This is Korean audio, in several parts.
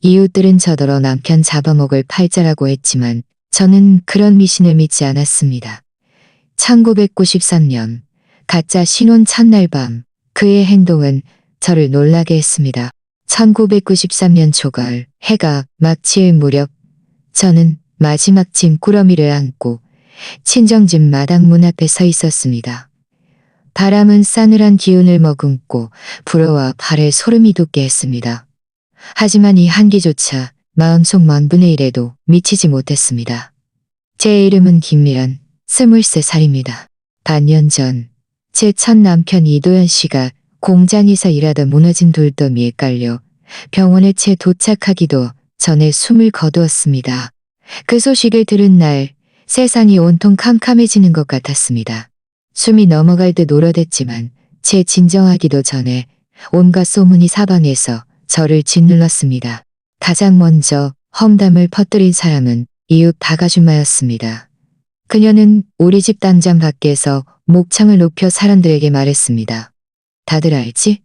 이웃들은 저더러 남편 잡아먹을 팔자라고 했지만 저는 그런 미신을 믿지 않았습니다. 1993년 가짜 신혼 첫날 밤 그의 행동은 저를 놀라게 했습니다. 1993년 초가을 해가 막 지을 무렵 저는 마지막 짐꾸러미를 안고 친정집 마당 문 앞에 서 있었습니다. 바람은 싸늘한 기운을 머금고 불어와 발에 소름이 돋게 했습니다. 하지만 이 한기조차 마음속 만 분의 1에도 미치지 못했습니다. 제 이름은 김미란, 23살입니다. 반년 전 제 첫 남편 이도현 씨가 공장에서 일하던 무너진 돌더미에 깔려 병원에 채 도착하기도 전에 숨을 거두었습니다. 그 소식을 들은 날 세상이 온통 캄캄해지는 것 같았습니다. 숨이 넘어갈 듯 오려댔지만 제 진정하기도 전에 온갖 소문이 사방에서 저를 짓눌렀습니다. 가장 먼저 험담을 퍼뜨린 사람은 이웃 박아줌마였습니다. 그녀는 우리 집 당장 밖에서 목청을 높여 사람들에게 말했습니다. 다들 알지?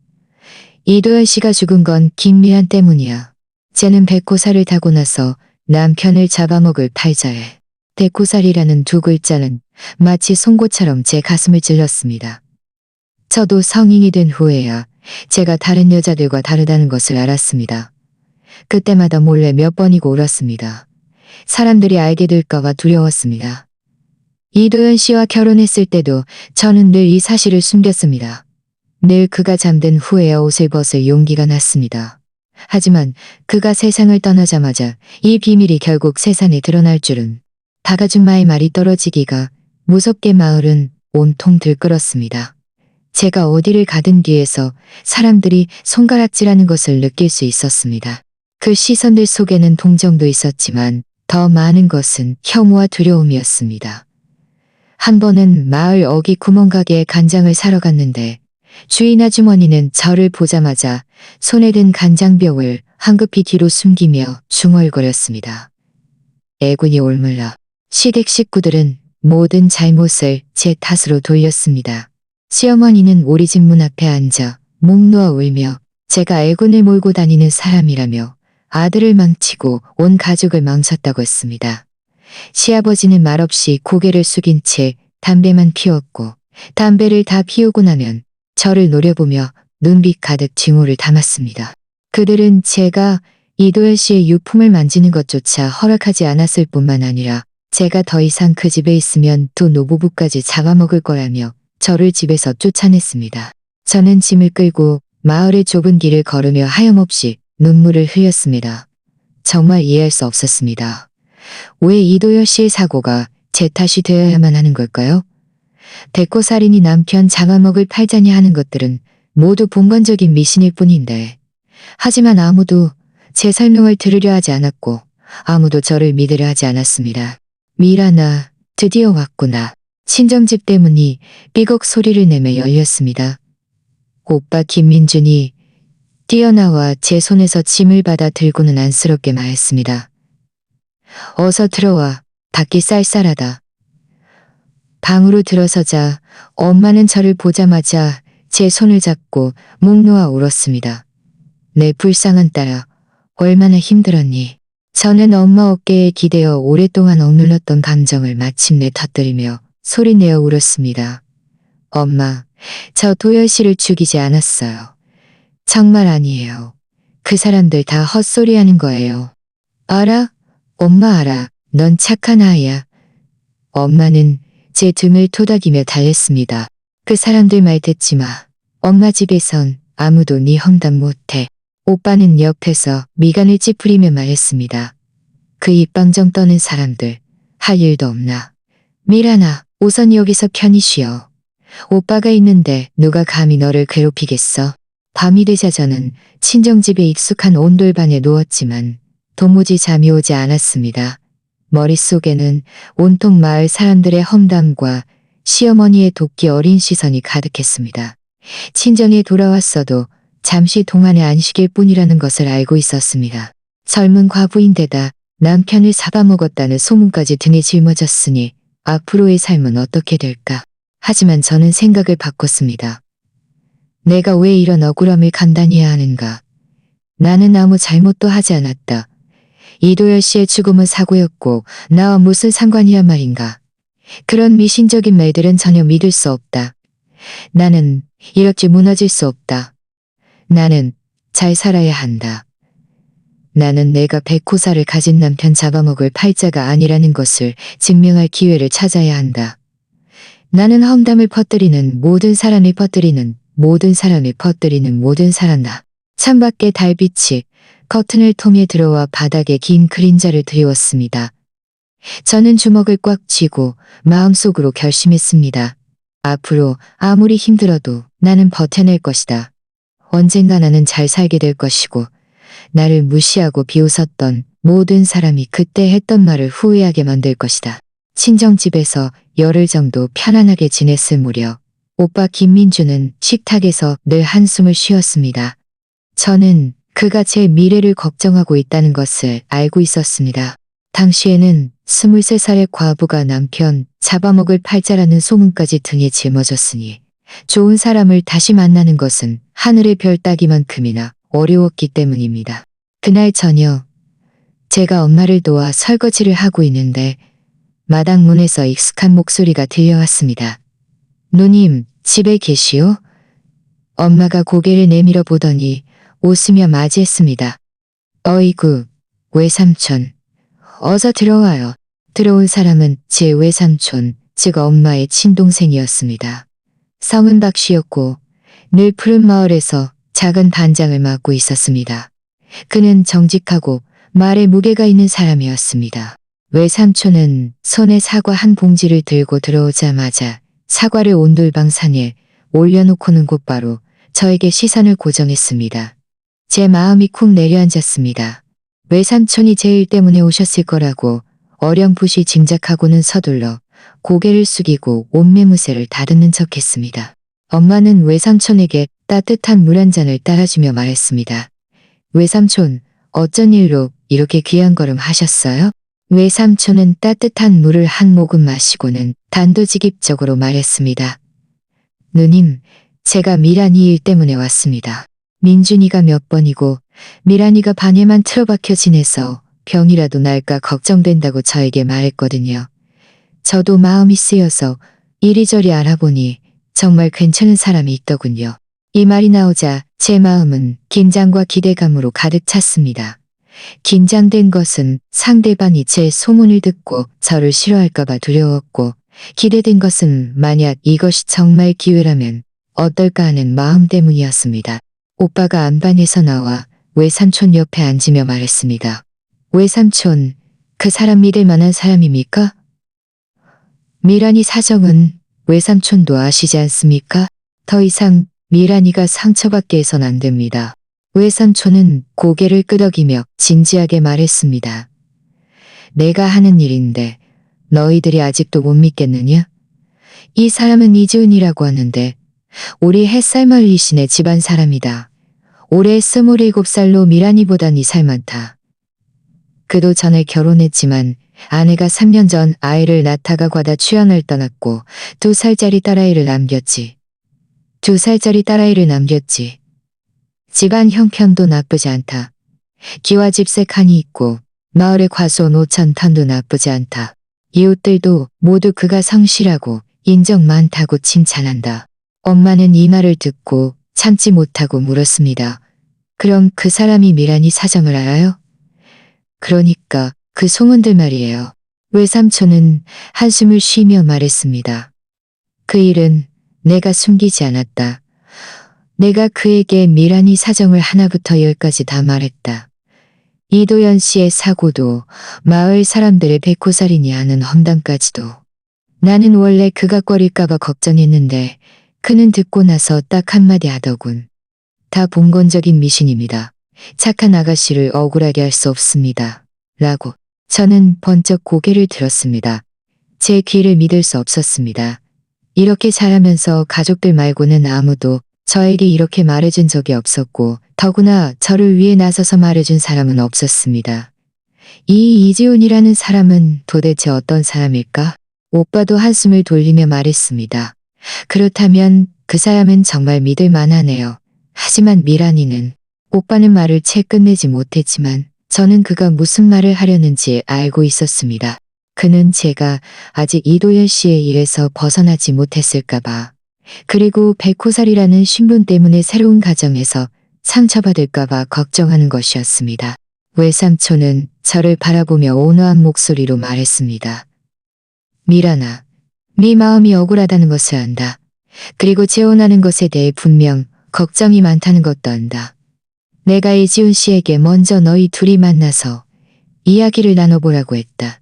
이도현 씨가 죽은 건 김미란 때문이야. 쟤는 백호살을 타고 나서 남편을 잡아먹을 팔자에. 백호살이라는 두 글자는 마치 송곳처럼 제 가슴을 찔렀습니다. 저도 성인이 된 후에야 제가 다른 여자들과 다르다는 것을 알았습니다. 그때마다 몰래 몇 번이고 울었습니다. 사람들이 알게 될까봐 두려웠습니다. 이도현 씨와 결혼했을 때도 저는 늘 이 사실을 숨겼습니다. 늘 그가 잠든 후에야 옷을 벗을 용기가 났습니다. 하지만 그가 세상을 떠나자마자 이 비밀이 결국 세상에 드러날 줄은. 박아줌마의 말이 떨어지기가 무섭게 마을은 온통 들끓었습니다. 제가 어디를 가든 뒤에서 사람들이 손가락질하는 것을 느낄 수 있었습니다. 그 시선들 속에는 동정도 있었지만 더 많은 것은 혐오와 두려움이었습니다. 한 번은 마을 어기 구멍가게에 간장을 사러 갔는데 주인 아주머니는 저를 보자마자 손에 든 간장병을 황급히 뒤로 숨기며 중얼거렸습니다. 애군이 올물러 시댁 식구들은 모든 잘못을 제 탓으로 돌렸습니다. 시어머니는 우리 집 문 앞에 앉아 목 놓아 울며 제가 애군을 몰고 다니는 사람이라며 아들을 망치고 온 가족을 망쳤다고 했습니다. 시아버지는 말없이 고개를 숙인 채 담배만 피웠고 담배를 다 피우고 나면 저를 노려보며 눈빛 가득 증오를 담았습니다. 그들은 제가 이도현 씨의 유품을 만지는 것조차 허락하지 않았을 뿐만 아니라 제가 더 이상 그 집에 있으면 두 노부부까지 잡아먹을 거라며 저를 집에서 쫓아냈습니다. 저는 짐을 끌고 마을의 좁은 길을 걸으며 하염없이 눈물을 흘렸습니다. 정말 이해할 수 없었습니다. 왜 이도현 씨의 사고가 제 탓이 되어야만 하는 걸까요? 백호살인이 남편 잡아먹을 팔자냐 하는 것들은 모두 본관적인 미신일 뿐인데 하지만 아무도 제 설명을 들으려 하지 않았고 아무도 저를 믿으려 하지 않았습니다. 미란아, 드디어 왔구나. 친정집 대문이 삐걱 소리를 내며 열렸습니다. 오빠 김민준이 뛰어나와 제 손에서 짐을 받아 들고는 안쓰럽게 말했습니다. 어서 들어와. 밖이 쌀쌀하다. 방으로 들어서자 엄마는 저를 보자마자 제 손을 잡고 목 놓아 울었습니다. 내 불쌍한 딸아, 얼마나 힘들었니? 저는 엄마 어깨에 기대어 오랫동안 억눌렀던 감정을 마침내 터뜨리며 소리내어 울었습니다. 엄마, 저 도현 씨를 죽이지 않았어요. 정말 아니에요. 그 사람들 다 헛소리하는 거예요. 알아? 엄마 알아. 넌 착한 아이야. 엄마는 제 등을 토닥이며 달랬습니다. 그 사람들 말 듣지 마. 엄마 집에선 아무도 네 험담 못해. 오빠는 옆에서 미간을 찌푸리며 말했습니다. 그 입방정 떠는 사람들 할 일도 없나. 미란아, 우선 여기서 편히 쉬어. 오빠가 있는데 누가 감히 너를 괴롭히겠어. 밤이 되자 저는 친정집에 익숙한 온돌방에 누웠지만 도무지 잠이 오지 않았습니다. 머릿속에는 온통 마을 사람들의 험담과 시어머니의 도끼 어린 시선이 가득했습니다. 친정에 돌아왔어도 잠시 동안의 안식일 뿐이라는 것을 알고 있었습니다. 젊은 과부인데다 남편을 잡아먹었다는 소문까지 등에 짊어졌으니 앞으로의 삶은 어떻게 될까. 하지만 저는 생각을 바꿨습니다. 내가 왜 이런 억울함을 감당해야 하는가. 나는 아무 잘못도 하지 않았다. 이도열 씨의 죽음은 사고였고 나와 무슨 상관이란 말인가. 그런 미신적인 말들은 전혀 믿을 수 없다. 나는 이렇게 무너질 수 없다. 나는 잘 살아야 한다. 나는 내가 백호사를 가진 남편 잡아먹을 팔자가 아니라는 것을 증명할 기회를 찾아야 한다. 나는 험담을 퍼뜨리는 모든 사람이 퍼뜨리는 모든 사람이 퍼뜨리는 모든 사람다. 창밖에 달빛이 커튼을 통해 들어와 바닥에 긴 그림자를 드리웠습니다. 저는 주먹을 꽉 쥐고 마음속으로 결심했습니다. 앞으로 아무리 힘들어도 나는 버텨낼 것이다. 언젠가 나는 잘 살게 될 것이고 나를 무시하고 비웃었던 모든 사람이 그때 했던 말을 후회하게 만들 것이다. 친정집에서 열흘 정도 편안하게 지냈을 무렵 오빠 김민주는 식탁에서 늘 한숨을 쉬었습니다. 저는 그가 제 미래를 걱정하고 있다는 것을 알고 있었습니다. 당시에는 23살의 과부가 남편 잡아먹을 팔자라는 소문까지 등에 짊어졌으니 좋은 사람을 다시 만나는 것은 하늘의 별 따기만큼이나 어려웠기 때문입니다. 그날 저녁 제가 엄마를 도와 설거지를 하고 있는데 마당 문에서 익숙한 목소리가 들려왔습니다. 누님, 집에 계시오? 엄마가 고개를 내밀어 보더니 웃으며 맞이했습니다. 어이구, 외삼촌. 어서 들어와요. 들어온 사람은 제 외삼촌, 즉 엄마의 친동생이었습니다. 성은 박씨였고 늘 푸른 마을에서 작은 반장을 맡고 있었습니다. 그는 정직하고 말에 무게가 있는 사람이었습니다. 외삼촌은 손에 사과 한 봉지를 들고 들어오자마자 사과를 온돌방산에 올려놓고는 곧바로 저에게 시선을 고정했습니다. 제 마음이 쿵 내려앉았습니다. 외삼촌이 제 일 때문에 오셨을 거라고 어렴풋이 짐작하고는 서둘러 고개를 숙이고 옷매무새를 다듬는 척했습니다. 엄마는 외삼촌에게 따뜻한 물 한 잔을 따라주며 말했습니다. 외삼촌, 어쩐 일로 이렇게 귀한 걸음 하셨어요? 외삼촌은 따뜻한 물을 한 모금 마시고는 단도직입적으로 말했습니다. 누님, 제가 미란이 일 때문에 왔습니다. 민준이가 몇 번이고 미란이가 방에만 틀어박혀 지내서 병이라도 날까 걱정된다고 저에게 말했거든요. 저도 마음이 쓰여서 이리저리 알아보니 정말 괜찮은 사람이 있더군요. 이 말이 나오자 제 마음은 긴장과 기대감으로 가득 찼습니다. 긴장된 것은 상대방이 제 소문을 듣고 저를 싫어할까봐 두려웠고, 기대된 것은 만약 이것이 정말 기회라면 어떨까 하는 마음 때문이었습니다. 오빠가 안방에서 나와 외삼촌 옆에 앉으며 말했습니다. 외삼촌, 그 사람 믿을 만한 사람입니까? 미란이 사정은 외삼촌도 아시지 않습니까? 더 이상 미란이가 상처받게 해선 안 됩니다. 외삼촌은 고개를 끄덕이며 진지하게 말했습니다. 내가 하는 일인데 너희들이 아직도 못 믿겠느냐? 이 사람은 이지은이라고 하는데 우리 햇살마을 이신의 집안 사람이다. 올해 27살로 미란이보단 2살 많다. 그도 전에 결혼했지만 아내가 3년 전 아이를 낳다가 과다 취향을 떠났고 2살짜리 딸아이를 남겼지. 2살짜리 딸아이를 남겼지. 집안 형편도 나쁘지 않다. 기와집세칸이 있고 마을에 과수원 5,000톤도 나쁘지 않다. 이웃들도 모두 그가 성실하고 인정 많다고 칭찬한다. 엄마는 이 말을 듣고 참지 못하고 물었습니다. 그럼 그 사람이 미란이 사정을 알아요? 그러니까 그 소문들 말이에요. 외삼촌은 한숨을 쉬며 말했습니다. 그 일은 내가 숨기지 않았다. 내가 그에게 미란이 사정을 하나부터 열까지 다 말했다. 이도연 씨의 사고도 마을 사람들의 백호살인이 하는 험담까지도. 나는 원래 그가 꺼릴까봐 걱정했는데 그는 듣고 나서 딱 한마디 하더군. 다 봉건적인 미신입니다. 착한 아가씨를 억울하게 할 수 없습니다. 라고. 저는 번쩍 고개를 들었습니다. 제 귀를 믿을 수 없었습니다. 이렇게 자라면서 가족들 말고는 아무도 저에게 이렇게 말해준 적이 없었고 더구나 저를 위해 나서서 말해준 사람은 없었습니다. 이 이지훈이라는 사람은 도대체 어떤 사람일까? 오빠도 한숨을 돌리며 말했습니다. 그렇다면 그 사람은 정말 믿을 만하네요. 하지만 미란이는 오빠는 말을 채 끝내지 못했지만 저는 그가 무슨 말을 하려는지 알고 있었습니다. 그는 제가 아직 이도현 씨의 일에서 벗어나지 못했을까봐, 그리고 백호살이라는 신분 때문에 새로운 가정에서 상처받을까봐 걱정하는 것이었습니다. 외삼촌은 저를 바라보며 온화한 목소리로 말했습니다. 미란아, 네 마음이 억울하다는 것을 안다. 그리고 재혼하는 것에 대해 분명 걱정이 많다는 것도 안다. 내가 이지훈 씨에게 먼저 너희 둘이 만나서 이야기를 나눠보라고 했다.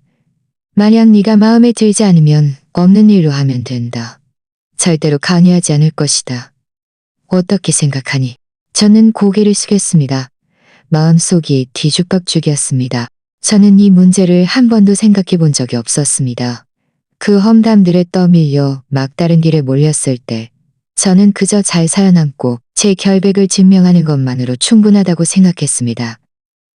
만약 네가 마음에 들지 않으면 없는 일로 하면 된다. 절대로 강요하지 않을 것이다. 어떻게 생각하니? 저는 고개를 숙였습니다. 마음속이 뒤죽박죽이었습니다. 저는 이 문제를 한 번도 생각해 본 적이 없었습니다. 그 험담들에 떠밀려 막다른 길에 몰렸을 때 저는 그저 잘 살아남고 제 결백을 증명하는 것만으로 충분하다고 생각했습니다.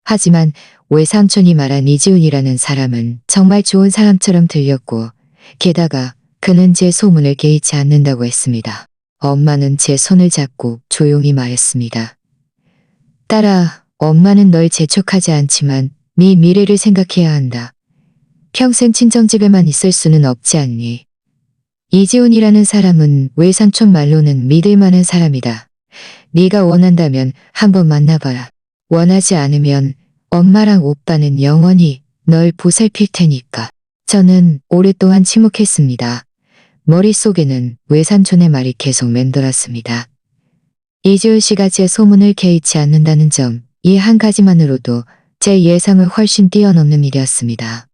하지만 외삼촌이 말한 이지훈이라는 사람은 정말 좋은 사람처럼 들렸고, 게다가 그는 제 소문을 개의치 않는다고 했습니다. 엄마는 제 손을 잡고 조용히 말했습니다. 딸아, 엄마는 널 재촉하지 않지만 네 미래를 생각해야 한다. 평생 친정집에만 있을 수는 없지 않니? 이지훈이라는 사람은 외삼촌 말로는 믿을 만한 사람이다. 네가 원한다면 한번 만나봐라. 원하지 않으면 엄마랑 오빠는 영원히 널 보살필 테니까. 저는 오랫동안 침묵했습니다. 머릿속에는 외삼촌의 말이 계속 맴돌았습니다. 이지훈 씨가 제 소문을 개의치 않는다는 점, 이 한 가지만으로도 제 예상을 훨씬 뛰어넘는 일이었습니다.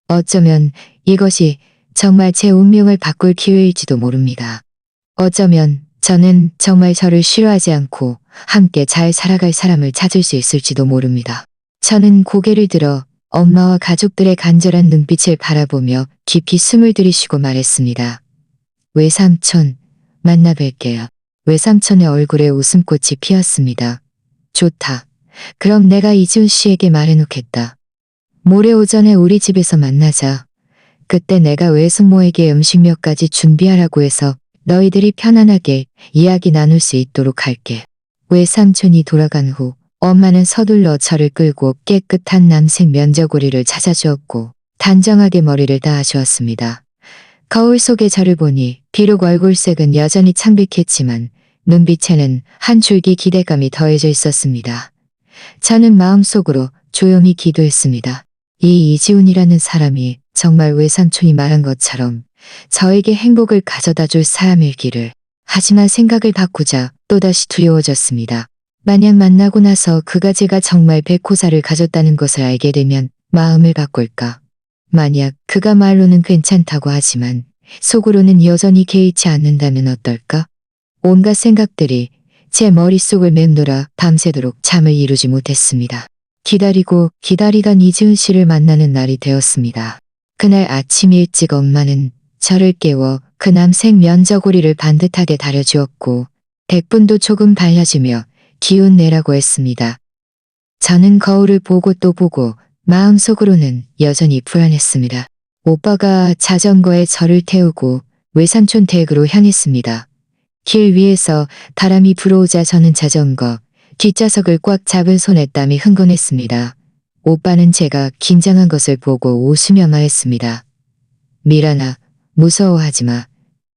어쩌면 이것이 정말 제 운명을 바꿀 기회일지도 모릅니다. 어쩌면 저는 정말 저를 싫어하지 않고 함께 잘 살아갈 사람을 찾을 수 있을지도 모릅니다. 저는 고개를 들어 엄마와 가족들의 간절한 눈빛을 바라보며 깊이 숨을 들이쉬고 말했습니다. 외삼촌, 만나 뵐게요. 외삼촌의 얼굴에 웃음꽃이 피었습니다. 좋다. 그럼 내가 이지훈 씨에게 말해놓겠다. 모레 오전에 우리 집에서 만나자. 그때 내가 외숙모에게 음식 몇 가지 준비하라고 해서 너희들이 편안하게 이야기 나눌 수 있도록 할게. 외삼촌이 돌아간 후 엄마는 서둘러 저를 끌고 깨끗한 남색 면저고리를 찾아주었고 단정하게 머리를 닿아주었습니다. 거울 속의 저를 보니 비록 얼굴색은 여전히 창백했지만 눈빛에는 한 줄기 기대감이 더해져 있었습니다. 저는 마음속으로 조용히 기도했습니다. 이 이지훈이라는 사람이 정말 외삼촌이 말한 것처럼 저에게 행복을 가져다 줄 사람일기를. 하지만 생각을 바꾸자 또다시 두려워졌습니다. 만약 만나고 나서 그가 제가 정말 백호사를 가졌다는 것을 알게 되면 마음을 바꿀까? 만약 그가 말로는 괜찮다고 하지만 속으로는 여전히 개의치 않는다면 어떨까? 온갖 생각들이 제 머릿속을 맴돌아 밤새도록 잠을 이루지 못했습니다. 기다리고 기다리던 이지훈 씨를 만나는 날이 되었습니다. 그날 아침 일찍 엄마는 저를 깨워 그 남색 면저고리를 반듯하게 다려주었고 백분도 조금 발라주며 기운 내라고 했습니다. 저는 거울을 보고 또 보고 마음속으로는 여전히 불안했습니다. 오빠가 자전거에 저를 태우고 외삼촌 댁으로 향했습니다. 길 위에서 바람이 불어오자 저는 자전거 뒷좌석을 꽉 잡은 손에 땀이 흥건했습니다. 오빠는 제가 긴장한 것을 보고 웃으며 말했습니다. 미란아, 무서워하지 마.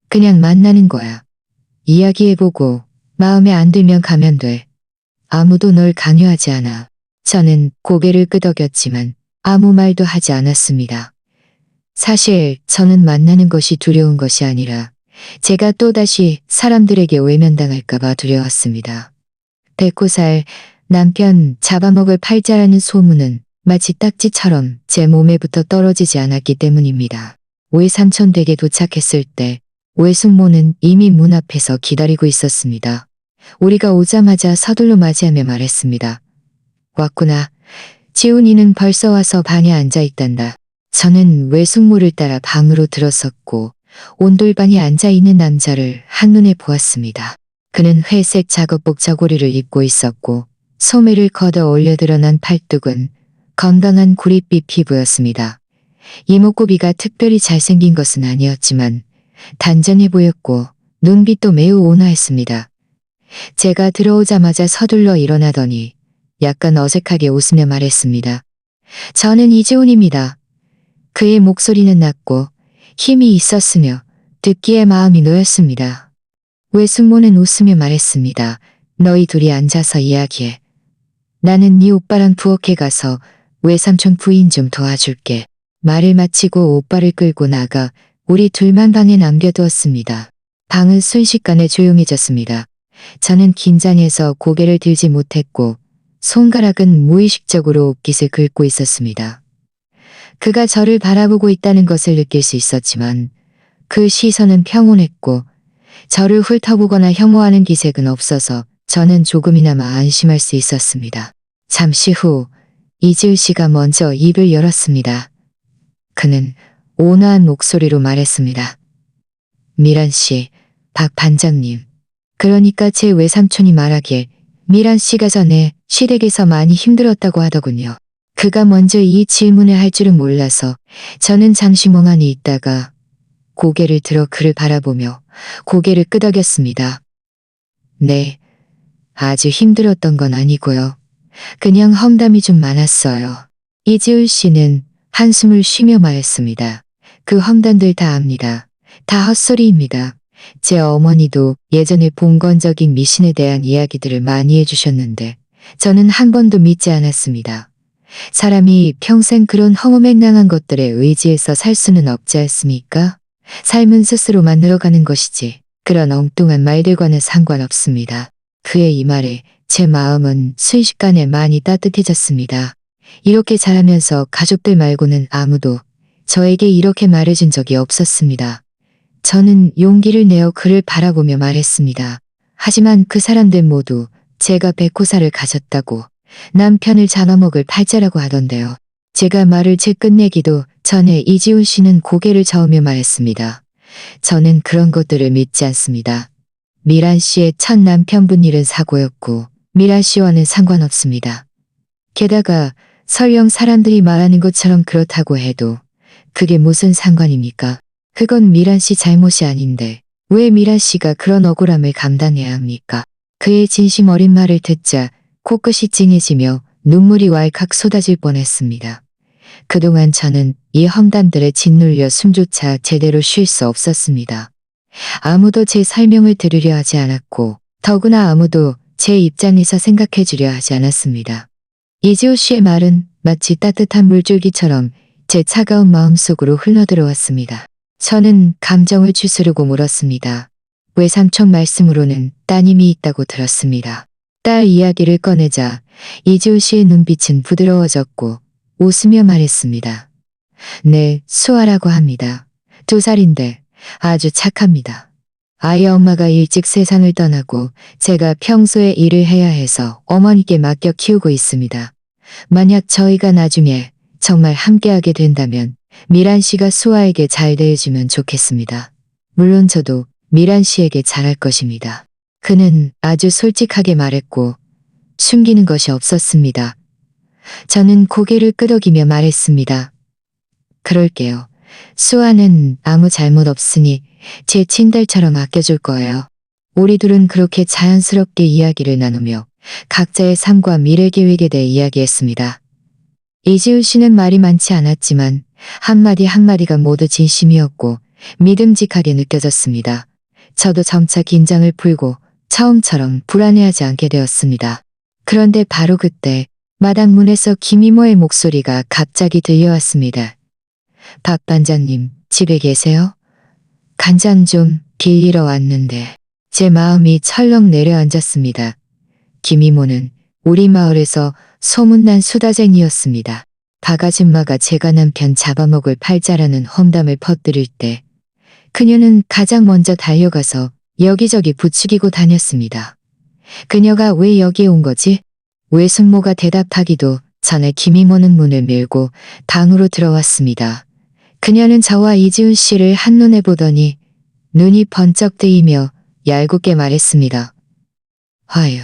그냥 만나는 거야. 이야기해보고 마음에 안 들면 가면 돼. 아무도 널 강요하지 않아. 저는 고개를 끄덕였지만 아무 말도 하지 않았습니다. 사실 저는 만나는 것이 두려운 것이 아니라 제가 또다시 사람들에게 외면당할까봐 두려웠습니다. 백호살, 남편 잡아먹을 팔자라는 소문은 마치 딱지처럼 제 몸에부터 떨어지지 않았기 때문입니다. 외삼촌 댁에 도착했을 때 외숙모는 이미 문 앞에서 기다리고 있었습니다. 우리가 오자마자 서둘러 맞이하며 말했습니다. 왔구나. 지훈이는 벌써 와서 방에 앉아 있단다. 저는 외숙모를 따라 방으로 들어섰고 온돌방에 앉아있는 남자를 한눈에 보았습니다. 그는 회색 작업복 저고리를 입고 있었고 소매를 걷어 올려 드러난 팔뚝은 건강한 구릿빛 피부였습니다. 이목구비가 특별히 잘생긴 것은 아니었지만 단정해 보였고 눈빛도 매우 온화했습니다. 제가 들어오자마자 서둘러 일어나더니 약간 어색하게 웃으며 말했습니다. 저는 이재훈입니다. 그의 목소리는 낮고 힘이 있었으며 듣기에 마음이 놓였습니다. 외숙모는 웃으며 말했습니다. 너희 둘이 앉아서 이야기해. 나는 네 오빠랑 부엌에 가서 외삼촌 부인 좀 도와줄게. 말을 마치고 오빠를 끌고 나가 우리 둘만 방에 남겨두었습니다. 방은 순식간에 조용해졌습니다. 저는 긴장해서 고개를 들지 못했고 손가락은 무의식적으로 옷깃을 긁고 있었습니다. 그가 저를 바라보고 있다는 것을 느낄 수 있었지만 그 시선은 평온했고 저를 훑어보거나 혐오하는 기색은 없어서 저는 조금이나마 안심할 수 있었습니다. 잠시 후 이지우 씨가 먼저 입을 열었습니다. 그는 온화한 목소리로 말했습니다. 미란 씨, 박 반장님. 그러니까 제 외삼촌이 말하기에 미란 씨가 전에 시댁에서 많이 힘들었다고 하더군요. 그가 먼저 이 질문을 할 줄은 몰라서 저는 잠시 멍하니 있다가 고개를 들어 그를 바라보며 고개를 끄덕였습니다. 네, 아주 힘들었던 건 아니고요. 그냥 험담이 좀 많았어요. 이지울 씨는 한숨을 쉬며 말했습니다. 그 험담들 다 압니다. 다 헛소리입니다. 제 어머니도 예전에 봉건적인 미신에 대한 이야기들을 많이 해주셨는데 저는 한 번도 믿지 않았습니다. 사람이 평생 그런 허무맹랑한 것들에 의지해서 살 수는 없지 않습니까? 삶은 스스로 만들어가는 것이지 그런 엉뚱한 말들과는 상관없습니다. 그의 이 말에 제 마음은 순식간에 많이 따뜻해졌습니다. 이렇게 자라면서 가족들 말고는 아무도 저에게 이렇게 말해준 적이 없었습니다. 저는 용기를 내어 그를 바라보며 말했습니다. 하지만 그 사람들 모두 제가 백호사를 가졌다고 남편을 잡아먹을 팔자라고 하던데요. 제가 말을 채 끝내기도 전에 이지훈 씨는 고개를 저으며 말했습니다. 저는 그런 것들을 믿지 않습니다. 미란 씨의 첫 남편분 일은 사고였고 미란 씨와는 상관없습니다. 게다가 설령 사람들이 말하는 것처럼 그렇다고 해도 그게 무슨 상관입니까? 그건 미란 씨 잘못이 아닌데 왜 미란 씨가 그런 억울함을 감당해야 합니까? 그의 진심 어린 말을 듣자 코끝이 찡해지며 눈물이 왈칵 쏟아질 뻔했습니다. 그동안 저는 이 험담들에 짓눌려 숨조차 제대로 쉴 수 없었습니다. 아무도 제 설명을 들으려 하지 않았고 더구나 아무도 제 입장에서 생각해 주려 하지 않았습니다. 이지호 씨의 말은 마치 따뜻한 물줄기처럼 제 차가운 마음속으로 흘러들어왔습니다. 저는 감정을 추스르고 물었습니다. 외삼촌 말씀으로는 따님이 있다고 들었습니다. 딸 이야기를 꺼내자 이지호 씨의 눈빛은 부드러워졌고 웃으며 말했습니다. 네, 수아라고 합니다. 2살인데 아주 착합니다. 아이 엄마가 일찍 세상을 떠나고 제가 평소에 일을 해야 해서 어머니께 맡겨 키우고 있습니다. 만약 저희가 나중에 정말 함께하게 된다면 미란 씨가 수아에게 잘 대해주면 좋겠습니다. 물론 저도 미란 씨에게 잘할 것입니다. 그는 아주 솔직하게 말했고 숨기는 것이 없었습니다. 저는 고개를 끄덕이며 말했습니다. 그럴게요. 수아는 아무 잘못 없으니 제 친딸처럼 아껴줄 거예요. 우리 둘은 그렇게 자연스럽게 이야기를 나누며 각자의 삶과 미래 계획에 대해 이야기했습니다. 이지우 씨는 말이 많지 않았지만 한마디 한마디가 모두 진심이었고 믿음직하게 느껴졌습니다. 저도 점차 긴장을 풀고 처음처럼 불안해하지 않게 되었습니다. 그런데 바로 그때 마당 문에서 김이모의 목소리가 갑자기 들려왔습니다. 박 반장님, 집에 계세요? 간장 좀 빌리러 왔는데. 제 마음이 철렁 내려앉았습니다. 김이모는 우리 마을에서 소문난 수다쟁이였습니다. 박 아줌마가 제가 남편 잡아먹을 팔자라는 험담을 퍼뜨릴 때 그녀는 가장 먼저 달려가서 여기저기 부추기고 다녔습니다. 그녀가 왜 여기에 온 거지? 외숙모가 대답하기도 전에 김이모는 문을 밀고 방으로 들어왔습니다. 그녀는 저와 이지훈 씨를 한눈에 보더니 눈이 번쩍 뜨이며 얄궂게 말했습니다. 아유,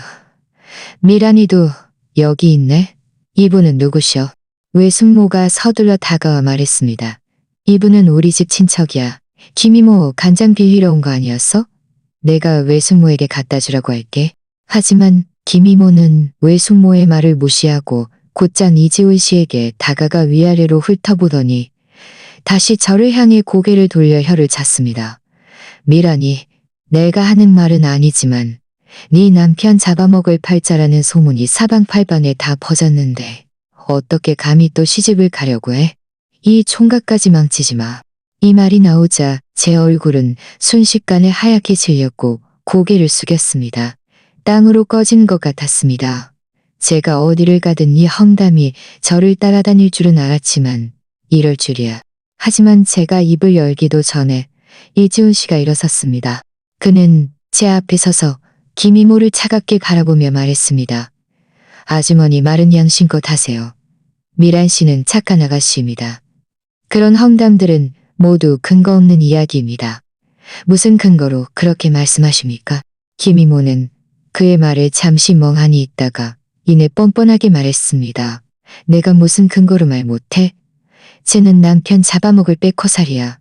미란이도 여기 있네? 이분은 누구셔? 외숙모가 서둘러 다가와 말했습니다. 이분은 우리 집 친척이야. 김이모 간장 빌리러 온 거 아니었어? 내가 외숙모에게 갖다 주라고 할게. 하지만 김이모는 외숙모의 말을 무시하고 곧장 이지훈 씨에게 다가가 위아래로 훑어보더니 다시 저를 향해 고개를 돌려 혀를 찼습니다. 미란이, 내가 하는 말은 아니지만 네 남편 잡아먹을 팔자라는 소문이 사방팔방에 다 퍼졌는데 어떻게 감히 또 시집을 가려고 해? 이 총각까지 망치지 마. 이 말이 나오자 제 얼굴은 순식간에 하얗게 질렸고 고개를 숙였습니다. 땅으로 꺼진 것 같았습니다. 제가 어디를 가든 이 험담이 저를 따라다닐 줄은 알았지만 이럴 줄이야. 하지만 제가 입을 열기도 전에 이지훈 씨가 일어섰습니다. 그는 제 앞에 서서 김이모를 차갑게 바라보며 말했습니다. 아주머니 말은 양심껏 하세요. 미란 씨는 착한 아가씨입니다. 그런 험담들은 모두 근거 없는 이야기입니다. 무슨 근거로 그렇게 말씀하십니까? 김이모는 그의 말에 잠시 멍하니 있다가 이내 뻔뻔하게 말했습니다. 내가 무슨 근거로 말 못해? 쟤는 남편 잡아먹을 빼코살이야.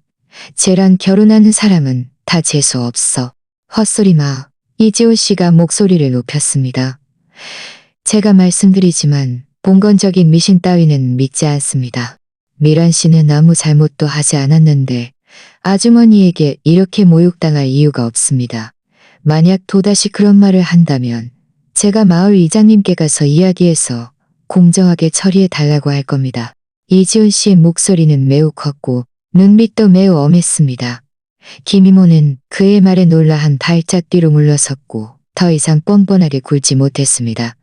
쟤랑 결혼하는 사람은 다 재수 없어. 헛소리 마. 이지호 씨가 목소리를 높였습니다. 제가 말씀드리지만 봉건적인 미신 따위는 믿지 않습니다. 미란 씨는 아무 잘못도 하지 않았는데 아주머니에게 이렇게 모욕당할 이유가 없습니다. 만약 또다시 그런 말을 한다면 제가 마을 이장님께 가서 이야기해서 공정하게 처리해 달라고 할 겁니다. 이지훈 씨의 목소리는 매우 컸고 눈빛도 매우 엄했습니다. 김이모는 그의 말에 놀라 한 발짝 뒤로 물러섰고 더 이상 뻔뻔하게 굴지 못했습니다.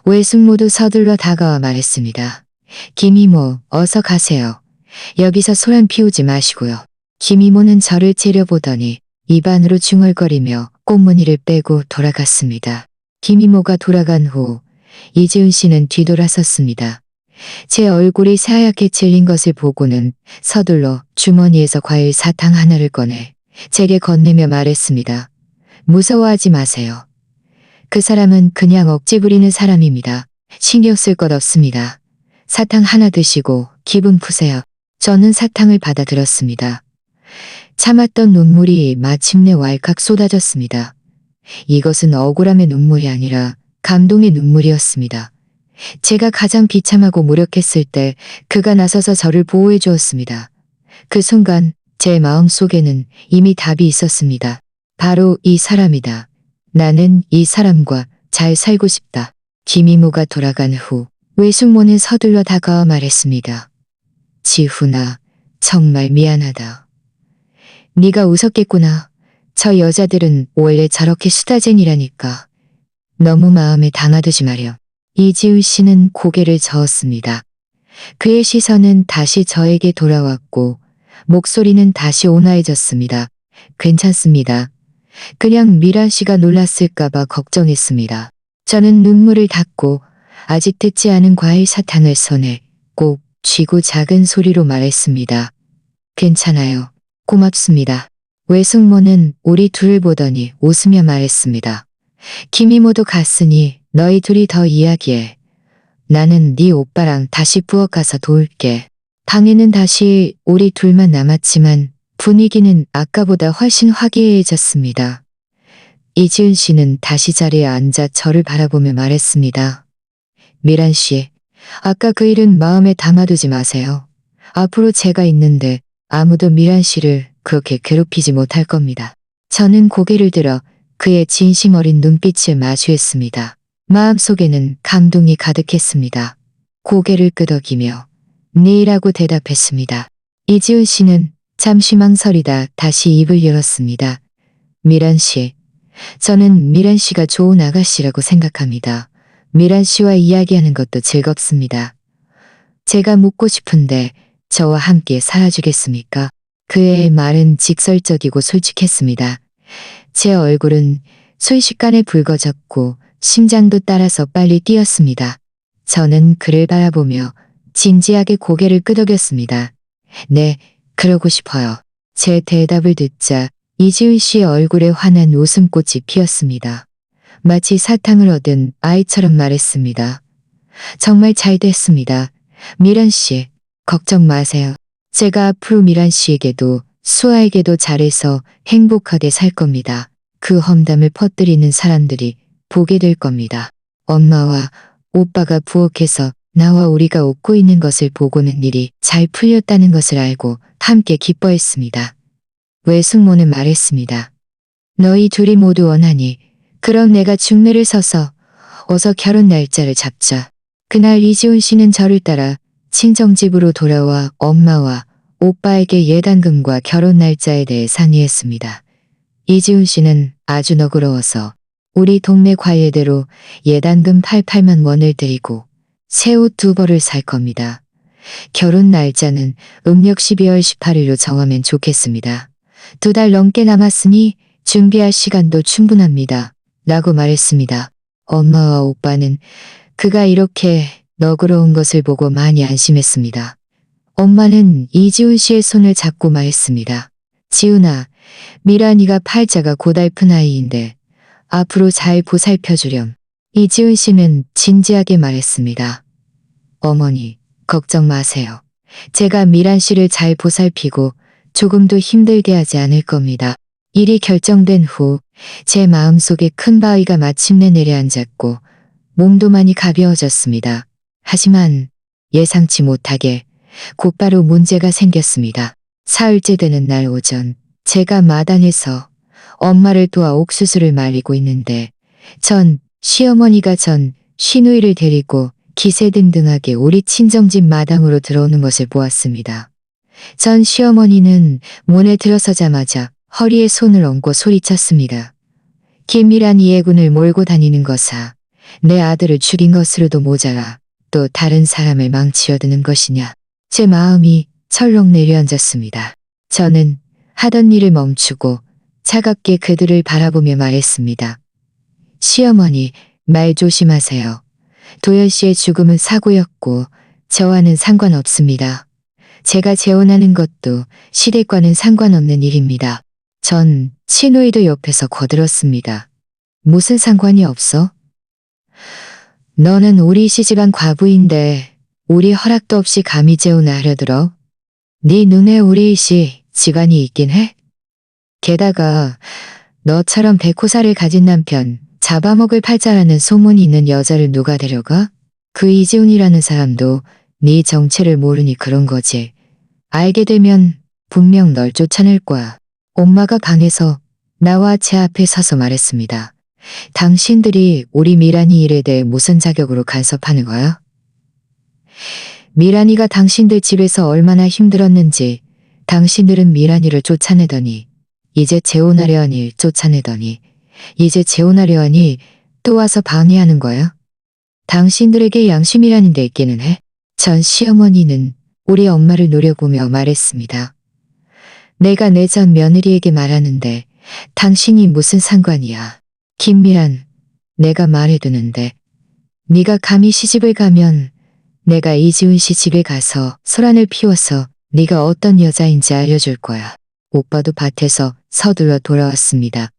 외숙모도 서둘러 다가와 말했습니다. 김이모, 어서 가세요. 여기서 소란 피우지 마시고요. 김이모는 저를 째려보더니 입안으로 중얼거리며 꽃무늬를 빼고 돌아갔습니다. 김이모가 돌아간 후 이지훈 씨는 뒤돌아섰습니다. 제 얼굴이 새하얗게 질린 것을 보고는 서둘러 주머니에서 과일 사탕 하나를 꺼내 제게 건네며 말했습니다. 무서워하지 마세요. 그 사람은 그냥 억지 부리는 사람입니다. 신경 쓸 것 없습니다. 사탕 하나 드시고 기분 푸세요. 저는 사탕을 받아들었습니다. 참았던 눈물이 마침내 왈칵 쏟아졌습니다. 이것은 억울함의 눈물이 아니라 감동의 눈물이었습니다. 제가 가장 비참하고 무력했을 때 그가 나서서 저를 보호해 주었습니다. 그 순간 제 마음속에는 이미 답이 있었습니다. 바로 이 사람이다. 나는 이 사람과 잘 살고 싶다. 김이모가 돌아간 후 외숙모는 서둘러 다가와 말했습니다. 지훈아, 정말 미안하다. 네가 웃었겠구나. 저 여자들은 원래 저렇게 수다쟁이라니까. 너무 마음에 담아두지 마렴. 이지훈 씨는 고개를 저었습니다. 그의 시선은 다시 저에게 돌아왔고 목소리는 다시 온화해졌습니다. 괜찮습니다. 그냥 미란 씨가 놀랐을까봐 걱정했습니다. 저는 눈물을 닦고 아직 듣지 않은 과일 사탕을 손에 꼭 쥐고 작은 소리로 말했습니다. 괜찮아요. 고맙습니다. 외숙모는 우리 둘을 보더니 웃으며 말했습니다. 김이모도 갔으니 너희 둘이 더 이야기해. 나는 네 오빠랑 다시 부엌 가서 도울게. 방에는 다시 우리 둘만 남았지만 분위기는 아까보다 훨씬 화기애애해졌습니다. 이지은 씨는 다시 자리에 앉아 저를 바라보며 말했습니다. 미란 씨, 아까 그 일은 마음에 담아두지 마세요. 앞으로 제가 있는데 아무도 미란 씨를 그렇게 괴롭히지 못할 겁니다. 저는 고개를 들어 그의 진심 어린 눈빛을 마주했습니다. 마음속에는 감동이 가득했습니다. 고개를 끄덕이며 네라고 대답했습니다. 이지은 씨는 잠시 망설이다 다시 입을 열었습니다. 미란 씨, 저는 미란 씨가 좋은 아가씨라고 생각합니다. 미란 씨와 이야기하는 것도 즐겁습니다. 제가 묻고 싶은데 저와 함께 살아주겠습니까? 그의 말은 직설적이고 솔직했습니다. 제 얼굴은 순식간에 붉어졌고 심장도 따라서 빨리 뛰었습니다. 저는 그를 바라보며 진지하게 고개를 끄덕였습니다. 네, 그러고 싶어요. 제 대답을 듣자 이지훈 씨의 얼굴에 환한 웃음꽃이 피었습니다. 마치 사탕을 얻은 아이처럼 말했습니다. 정말 잘 됐습니다. 미란 씨, 걱정 마세요. 제가 앞으로 미란 씨에게도 수아에게도 잘해서 행복하게 살 겁니다. 그 험담을 퍼뜨리는 사람들이 보게 될 겁니다. 엄마와 오빠가 부엌에서 나와 우리가 웃고 있는 것을 보고는 일이 잘 풀렸다는 것을 알고 함께 기뻐했습니다. 외숙모는 말했습니다. 너희 둘이 모두 원하니 그럼 내가 중매를 서서 어서 결혼 날짜를 잡자. 그날 이지훈 씨는 저를 따라 친정집으로 돌아와 엄마와 오빠에게 예단금과 결혼 날짜에 대해 상의했습니다. 이지훈 씨는 아주 너그러워서 우리 동네 과예대로 예단금 88만 원을 드리고 새 옷 2벌을 살 겁니다. 결혼 날짜는 음력 12월 18일로 정하면 좋겠습니다. 2달 넘게 남았으니 준비할 시간도 충분합니다. 라고 말했습니다. 엄마와 오빠는 그가 이렇게 너그러운 것을 보고 많이 안심했습니다. 엄마는 이지훈 씨의 손을 잡고 말했습니다. 지훈아, 미란이가 팔자가 고달픈 아이인데 앞으로 잘 보살펴주렴. 이지훈 씨는 진지하게 말했습니다. 어머니, 걱정 마세요. 제가 미란 씨를 잘 보살피고 조금도 힘들게 하지 않을 겁니다. 일이 결정된 후 제 마음속에 큰 바위가 마침내 내려앉았고 몸도 많이 가벼워졌습니다. 하지만 예상치 못하게 곧바로 문제가 생겼습니다. 사흘째 되는 날 오전 제가 마당에서 엄마를 도와 옥수수를 말리고 있는데 전 시어머니가 전 시누이를 데리고 기세등등하게 우리 친정집 마당으로 들어오는 것을 보았습니다. 전 시어머니는 문에 들어서자마자 허리에 손을 얹고 소리쳤습니다. 김미란이 예군을 몰고 다니는 것아, 내 아들을 죽인 것으로도 모자라 또 다른 사람을 망치려드는 것이냐. 제 마음이 철렁 내려앉았습니다. 저는 하던 일을 멈추고 차갑게 그들을 바라보며 말했습니다. 시어머니, 말 조심하세요. 도연 씨의 죽음은 사고였고 저와는 상관없습니다. 제가 재혼하는 것도 시댁과는 상관없는 일입니다. 전 시누이도 옆에서 거들었습니다. 무슨 상관이 없어? 너는 우리 시집안 과부인데 우리 허락도 없이 감히 재혼을 하려들어? 네 눈에 우리 시 집안이 있긴 해? 게다가 너처럼 백호사를 가진 남편, 잡아먹을 팔자라는 소문이 있는 여자를 누가 데려가? 그 이지훈이라는 사람도 네 정체를 모르니 그런 거지. 알게 되면 분명 널 쫓아낼 거야. 엄마가 방에서 나와 제 앞에 서서 말했습니다. 당신들이 우리 미란이 일에 대해 무슨 자격으로 간섭하는 거야? 미란이가 당신들 집에서 얼마나 힘들었는지 당신들은 미란이를 쫓아내더니 이제 재혼하려 하니 쫓아내더니 이제 재혼하려 하니 또 와서 방해하는 거야? 당신들에게 양심이라는 데 있기는 해? 전 시어머니는 우리 엄마를 노려보며 말했습니다. 내가 내 전 며느리에게 말하는데 당신이 무슨 상관이야. 김미란, 내가 말해두는데 네가 감히 시집을 가면 내가 이지훈 씨 집에 가서 소란을 피워서 네가 어떤 여자인지 알려줄 거야. 오빠도 밭에서 서둘러 돌아왔습니다.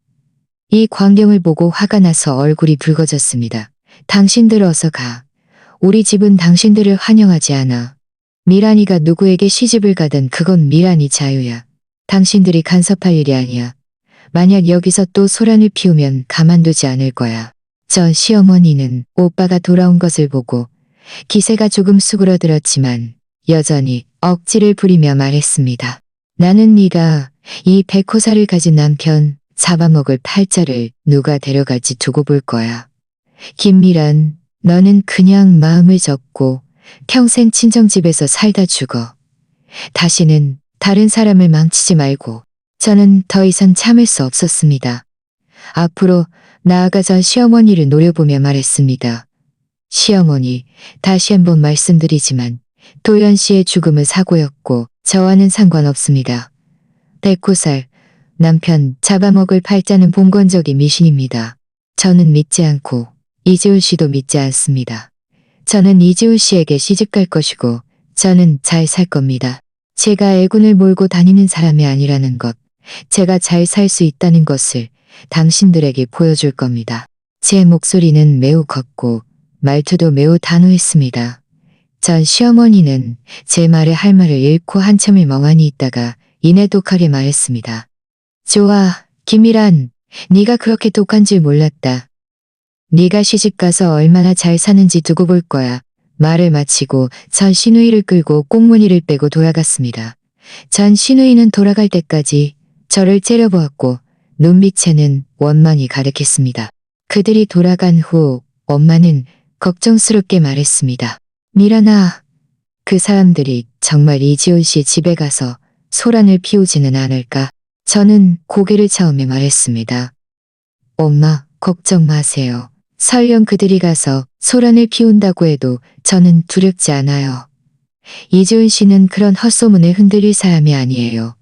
이 광경을 보고 화가 나서 얼굴이 붉어졌습니다. 당신들 어서 가. 우리 집은 당신들을 환영하지 않아. 미란이가 누구에게 시집을 가든 그건 미란이 자유야. 당신들이 간섭할 일이 아니야. 만약 여기서 또 소란을 피우면 가만두지 않을 거야. 전 시어머니는 오빠가 돌아온 것을 보고 기세가 조금 수그러들었지만 여전히 억지를 부리며 말했습니다. 나는 네가 이 백호사를 가진 남편 잡아먹을 팔자를 누가 데려갈지 두고 볼 거야. 김미란, 너는 그냥 마음을 접고 평생 친정집에서 살다 죽어. 다시는 다른 사람을 망치지 말고. 저는 더 이상 참을 수 없었습니다. 앞으로 나아가 전 시어머니를 노려보며 말했습니다. 시어머니, 다시 한번 말씀드리지만 도연 씨의 죽음은 사고였고 저와는 상관없습니다. 백호살, 남편 잡아먹을 팔자는 봉건적인 미신입니다. 저는 믿지 않고 이지훈 씨도 믿지 않습니다. 저는 이지훈 씨에게 시집갈 것이고 저는 잘 살 겁니다. 제가 애군을 몰고 다니는 사람이 아니라는 것, 제가 잘 살 수 있다는 것을 당신들에게 보여줄 겁니다. 제 목소리는 매우 걷고 말투도 매우 단호했습니다. 전 시어머니는 제 말에 할 말을 잃고 한참을 멍하니 있다가 이내 독하게 말했습니다. 좋아, 김미란, 네가 그렇게 독한 줄 몰랐다. 네가 시집가서 얼마나 잘 사는지 두고 볼 거야. 말을 마치고 전 시누이를 끌고 꽁무니를 빼고 돌아갔습니다. 전 시누이는 돌아갈 때까지 저를 째려보았고 눈빛에는 원망이 가득했습니다. 그들이 돌아간 후 엄마는 걱정스럽게 말했습니다. 미란아, 그 사람들이 정말 이지훈 씨 집에 가서 소란을 피우지는 않을까? 저는 고개를 저으며 말했습니다. 엄마, 걱정 마세요. 설령 그들이 가서 소란을 피운다고 해도 저는 두렵지 않아요. 이지훈 씨는 그런 헛소문에 흔들릴 사람이 아니에요.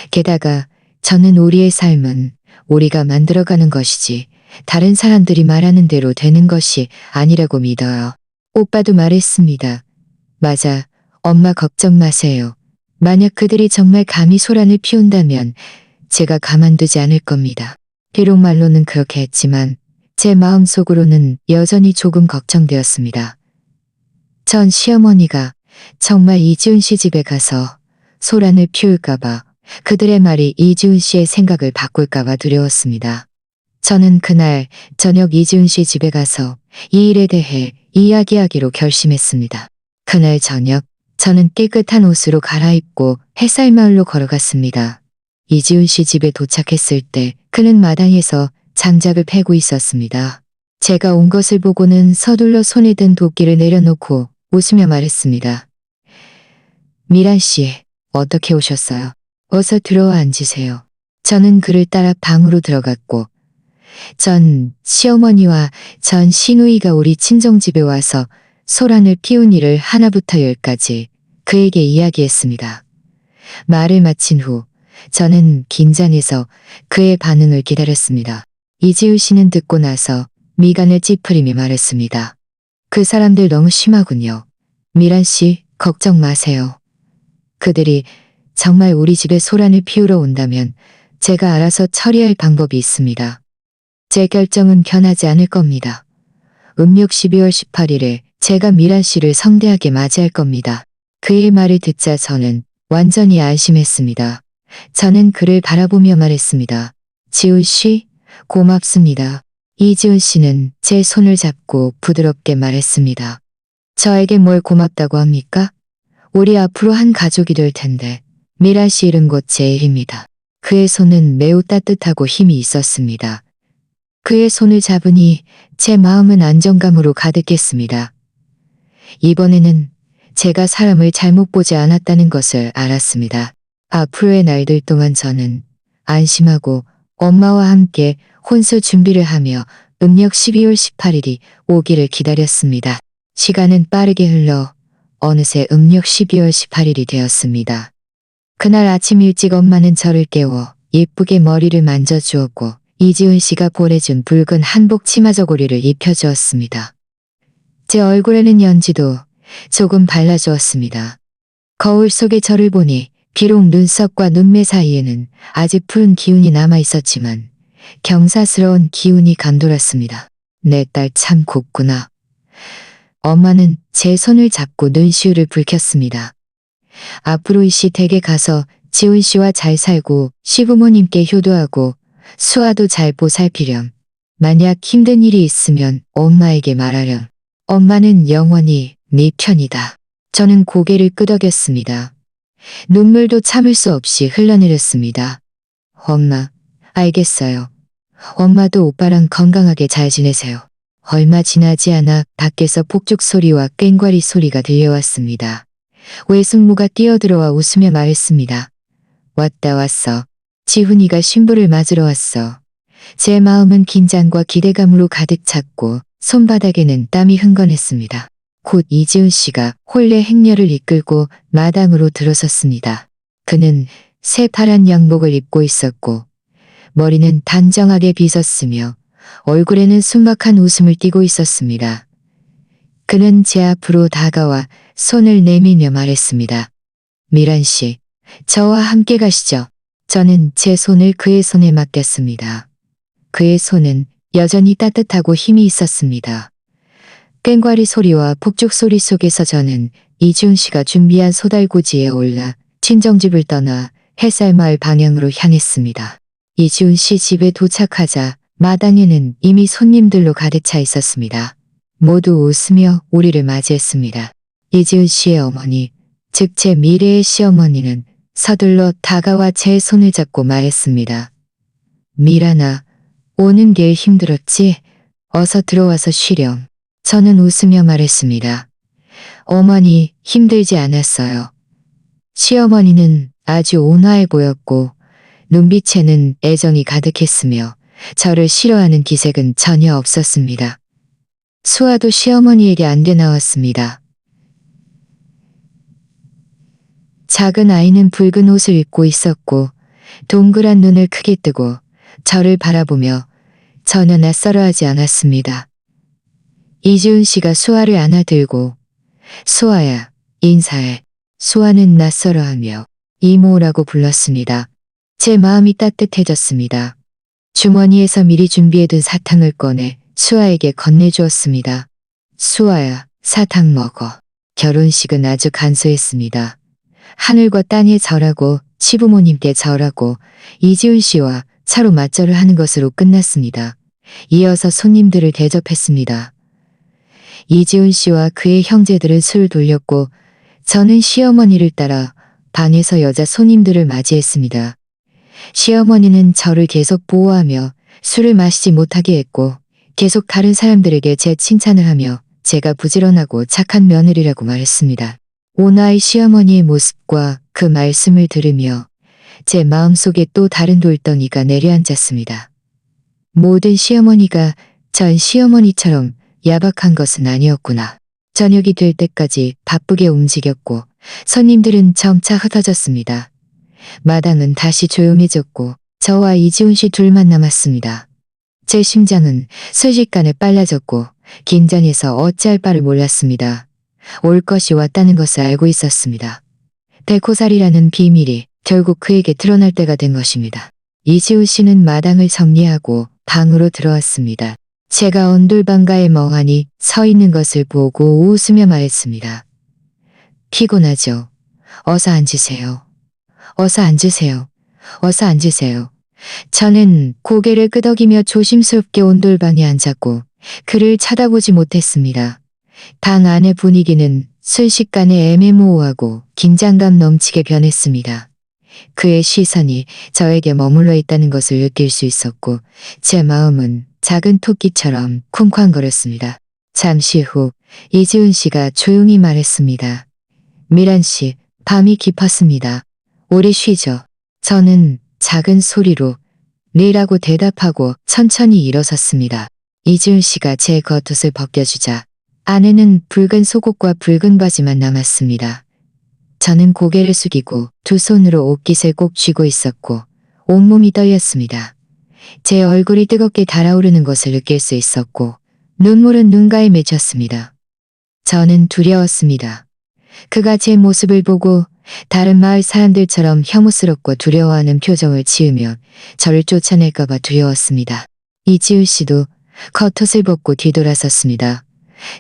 게다가 저는 우리의 삶은 우리가 만들어가는 것이지 다른 사람들이 말하는 대로 되는 것이 아니라고 믿어요. 오빠도 말했습니다. 맞아. 엄마 걱정 마세요. 만약 그들이 정말 감히 소란을 피운다면 제가 가만두지 않을 겁니다. 비록 말로는 그렇게 했지만 제 마음속으로는 여전히 조금 걱정되었습니다. 전 시어머니가 정말 이지훈 씨 집에 가서 소란을 피울까봐 그들의 말이 이지훈 씨의 생각을 바꿀까봐 두려웠습니다. 저는 그날 저녁 이지훈 씨 집에 가서 이 일에 대해 이야기하기로 결심했습니다. 그날 저녁 저는 깨끗한 옷으로 갈아입고 햇살마을로 걸어갔습니다. 이지훈 씨 집에 도착했을 때 그는 마당에서 장작을 패고 있었습니다. 제가 온 것을 보고는 서둘러 손에 든 도끼를 내려놓고 웃으며 말했습니다. 미란 씨, 어떻게 오셨어요? 어서 들어와 앉으세요. 저는 그를 따라 방으로 들어갔고 전 시어머니와 전 시누이가 우리 친정집에 와서 소란을 피운 일을 하나부터 열까지 그에게 이야기했습니다. 말을 마친 후 저는 긴장해서 그의 반응을 기다렸습니다. 이지훈 씨는 듣고 나서 미간을 찌푸리며 말했습니다. 그 사람들 너무 심하군요. 미란 씨, 걱정 마세요. 그들이 정말 우리 집에 소란을 피우러 온다면 제가 알아서 처리할 방법이 있습니다. 제 결정은 변하지 않을 겁니다. 음력 12월 18일에 제가 미란 씨를 성대하게 맞이할 겁니다. 그의 말을 듣자 저는 완전히 안심했습니다. 저는 그를 바라보며 말했습니다. 지훈 씨, 고맙습니다. 이지훈 씨는 제 손을 잡고 부드럽게 말했습니다. 저에게 뭘 고맙다고 합니까? 우리 앞으로 한 가족이 될 텐데 미란 씨 잃은 것 제 일입니다. 그의 손은 매우 따뜻하고 힘이 있었습니다. 그의 손을 잡으니 제 마음은 안정감으로 가득했습니다. 이번에는 제가 사람을 잘못 보지 않았다는 것을 알았습니다. 앞으로의 날들 동안 저는 안심하고 엄마와 함께 혼수 준비를 하며 음력 12월 18일이 오기를 기다렸습니다. 시간은 빠르게 흘러 어느새 음력 12월 18일이 되었습니다. 그날 아침 일찍 엄마는 저를 깨워 예쁘게 머리를 만져주었고 이지훈 씨가 보내준 붉은 한복 치마 저고리를 입혀주었습니다. 제 얼굴에는 연지도 조금 발라주었습니다. 거울 속에 저를 보니 비록 눈썹과 눈매 사이에는 아직 푸른 기운이 남아 있었지만 경사스러운 기운이 감돌았습니다. 내 딸 참 곱구나. 엄마는 제 손을 잡고 눈시울을 붉혔습니다. 앞으로 이 씨 댁에 가서 지훈 씨와 잘 살고 시부모님께 효도하고 수아도 잘 보살피렴. 만약 힘든 일이 있으면 엄마에게 말하렴. 엄마는 영원히 네 편이다. 저는 고개를 끄덕였습니다. 눈물도 참을 수 없이 흘러내렸습니다. 엄마, 알겠어요. 엄마도 오빠랑 건강하게 잘 지내세요. 얼마 지나지 않아 밖에서 폭죽 소리와 꽹과리 소리가 들려왔습니다. 외숙모가 뛰어들어와 웃으며 말했습니다. 왔다 왔어. 지훈이가 신부를 맞으러 왔어. 제 마음은 긴장과 기대감으로 가득 찼고 손바닥에는 땀이 흥건했습니다. 곧 이지훈 씨가 홀레 행렬을 이끌고 마당으로 들어섰습니다. 그는 새파란 양복을 입고 있었고 머리는 단정하게 빗었으며 얼굴에는 순박한 웃음을 띠고 있었습니다. 그는 제 앞으로 다가와 손을 내밀며 말했습니다. 미란 씨, 저와 함께 가시죠. 저는 제 손을 그의 손에 맡겼습니다. 그의 손은 여전히 따뜻하고 힘이 있었습니다. 꽹과리 소리와 폭죽 소리 속에서 저는 이지훈 씨가 준비한 소달구지에 올라 친정집을 떠나 햇살마을 방향으로 향했습니다. 이지훈 씨 집에 도착하자 마당에는 이미 손님들로 가득 차 있었습니다. 모두 웃으며 우리를 맞이했습니다. 이지은 씨의 어머니, 즉 제 미래의 시어머니는 서둘러 다가와 제 손을 잡고 말했습니다. 미란아, 오는 길 힘들었지? 어서 들어와서 쉬렴. 저는 웃으며 말했습니다. 어머니, 힘들지 않았어요. 시어머니는 아주 온화해 보였고 눈빛에는 애정이 가득했으며 저를 싫어하는 기색은 전혀 없었습니다. 수아도 시어머니에게 안겨 나왔습니다. 작은 아이는 붉은 옷을 입고 있었고 동그란 눈을 크게 뜨고 저를 바라보며 전혀 낯설어하지 않았습니다. 이지훈 씨가 수아를 안아들고 수아야, 인사해. 수아는 낯설어하며 이모라고 불렀습니다. 제 마음이 따뜻해졌습니다. 주머니에서 미리 준비해둔 사탕을 꺼내 수아에게 건네주었습니다. 수아야, 사탕 먹어. 결혼식은 아주 간소했습니다. 하늘과 땅에 절하고 시부모님께 절하고 이지훈 씨와 차로 맞절을 하는 것으로 끝났습니다. 이어서 손님들을 대접했습니다. 이지훈 씨와 그의 형제들은 술을 돌렸고 저는 시어머니를 따라 방에서 여자 손님들을 맞이했습니다. 시어머니는 저를 계속 보호하며 술을 마시지 못하게 했고 계속 다른 사람들에게 제 칭찬을 하며 제가 부지런하고 착한 며느리라고 말했습니다. 온화의 시어머니의 모습과 그 말씀을 들으며 제 마음속에 또 다른 돌덩이가 내려앉았습니다. 모든 시어머니가 전 시어머니처럼 야박한 것은 아니었구나. 저녁이 될 때까지 바쁘게 움직였고 손님들은 점차 흩어졌습니다. 마당은 다시 조용해졌고 저와 이지훈 씨 둘만 남았습니다. 제 심장은 순식간에 빨라졌고 긴장해서 어찌할 바를 몰랐습니다. 올 것이 왔다는 것을 알고 있었습니다. 백호살이라는 비밀이 결국 그에게 드러날 때가 된 것입니다. 이지훈 씨는 마당을 정리하고 방으로 들어왔습니다. 제가 온돌방가에 멍하니 서 있는 것을 보고 웃으며 말했습니다. 피곤하죠? 어서 앉으세요. 어서 앉으세요. 어서 앉으세요. 저는 고개를 끄덕이며 조심스럽게 온돌방에 앉았고 그를 쳐다보지 못했습니다. 방 안의 분위기는 순식간에 애매모호하고 긴장감 넘치게 변했습니다. 그의 시선이 저에게 머물러 있다는 것을 느낄 수 있었고 제 마음은 작은 토끼처럼 쿵쾅거렸습니다. 잠시 후 이지훈 씨가 조용히 말했습니다. 미란 씨, 밤이 깊었습니다. 오래 쉬죠. 저는 작은 소리로 네라고 대답하고 천천히 일어섰습니다. 이지훈 씨가 제 겉옷을 벗겨주자 안에는 붉은 속옷과 붉은 바지만 남았습니다. 저는 고개를 숙이고 두 손으로 옷깃을 꼭 쥐고 있었고 온몸이 떨렸습니다. 제 얼굴이 뜨겁게 달아오르는 것을 느낄 수 있었고 눈물은 눈가에 맺혔습니다. 저는 두려웠습니다. 그가 제 모습을 보고 다른 마을 사람들처럼 혐오스럽고 두려워하는 표정을 지으며 저를 쫓아낼까봐 두려웠습니다. 이지훈 씨도 겉옷을 벗고 뒤돌아섰습니다.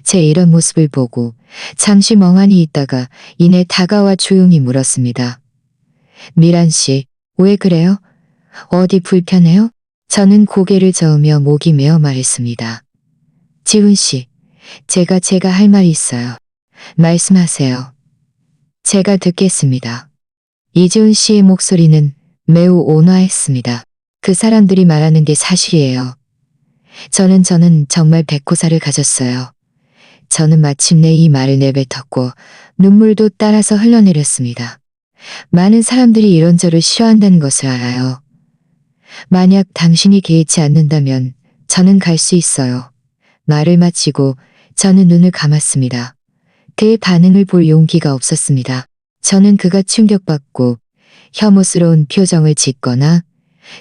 제 이런 모습을 보고 잠시 멍하니 있다가 이내 다가와 조용히 물었습니다. 미란 씨, 왜 그래요? 어디 불편해요? 저는 고개를 저으며 목이 메어 말했습니다. 지훈 씨, 제가 할 말이 있어요. 말씀하세요. 제가 듣겠습니다. 이지훈 씨의 목소리는 매우 온화했습니다. 그 사람들이 말하는 게 사실이에요. 저는 정말 백호사를 가졌어요. 저는 마침내 이 말을 내뱉었고 눈물도 따라서 흘러내렸습니다. 많은 사람들이 이런 저를 싫어한다는 것을 알아요. 만약 당신이 개의치 않는다면 저는 갈 수 있어요. 말을 마치고 저는 눈을 감았습니다. 그의 반응을 볼 용기가 없었습니다. 저는 그가 충격받고 혐오스러운 표정을 짓거나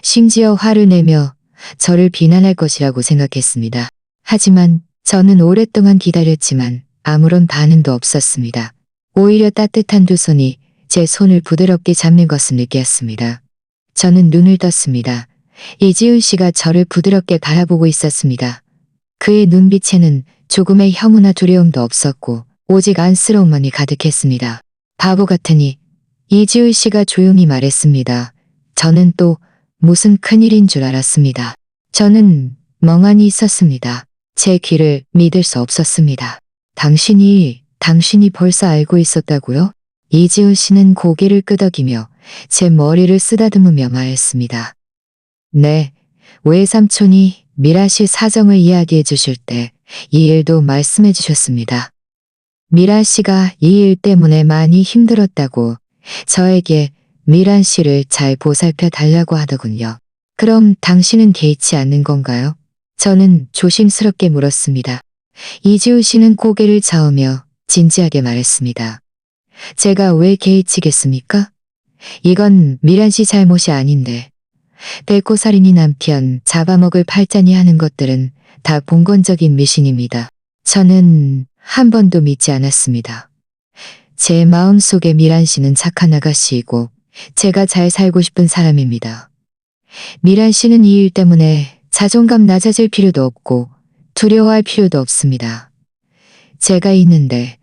심지어 화를 내며 저를 비난할 것이라고 생각했습니다. 하지만 저는 오랫동안 기다렸지만 아무런 반응도 없었습니다. 오히려 따뜻한 두 손이 제 손을 부드럽게 잡는 것을 느꼈습니다. 저는 눈을 떴습니다. 이지훈 씨가 저를 부드럽게 바라보고 있었습니다. 그의 눈빛에는 조금의 혐오나 두려움도 없었고 오직 안쓰러움만이 가득했습니다. 바보 같으니 이지훈 씨가 조용히 말했습니다. 저는 또 무슨 큰일인 줄 알았습니다. 저는 멍하니 있었습니다. 제 귀를 믿을 수 없었습니다. 당신이 벌써 알고 있었다고요? 이지훈 씨는 고개를 끄덕이며 제 머리를 쓰다듬으며 말했습니다. 네, 외삼촌이 미라 씨 사정을 이야기해 주실 때 이 일도 말씀해 주셨습니다. 미라 씨가 이 일 때문에 많이 힘들었다고 저에게 미란 씨를 잘 보살펴 달라고 하더군요. 그럼 당신은 개의치 않는 건가요? 저는 조심스럽게 물었습니다. 이지우 씨는 고개를 저으며 진지하게 말했습니다. 제가 왜 개의치겠습니까? 이건 미란 씨 잘못이 아닌데. 백호살인이 남편 잡아먹을 팔자니 하는 것들은 다 봉건적인 미신입니다. 저는 한 번도 믿지 않았습니다. 제 마음속에 미란 씨는 착한 아가씨이고 제가 잘 살고 싶은 사람입니다. 미란 씨는 이 일 때문에 자존감 낮아질 필요도 없고 두려워할 필요도 없습니다. 제가 있는데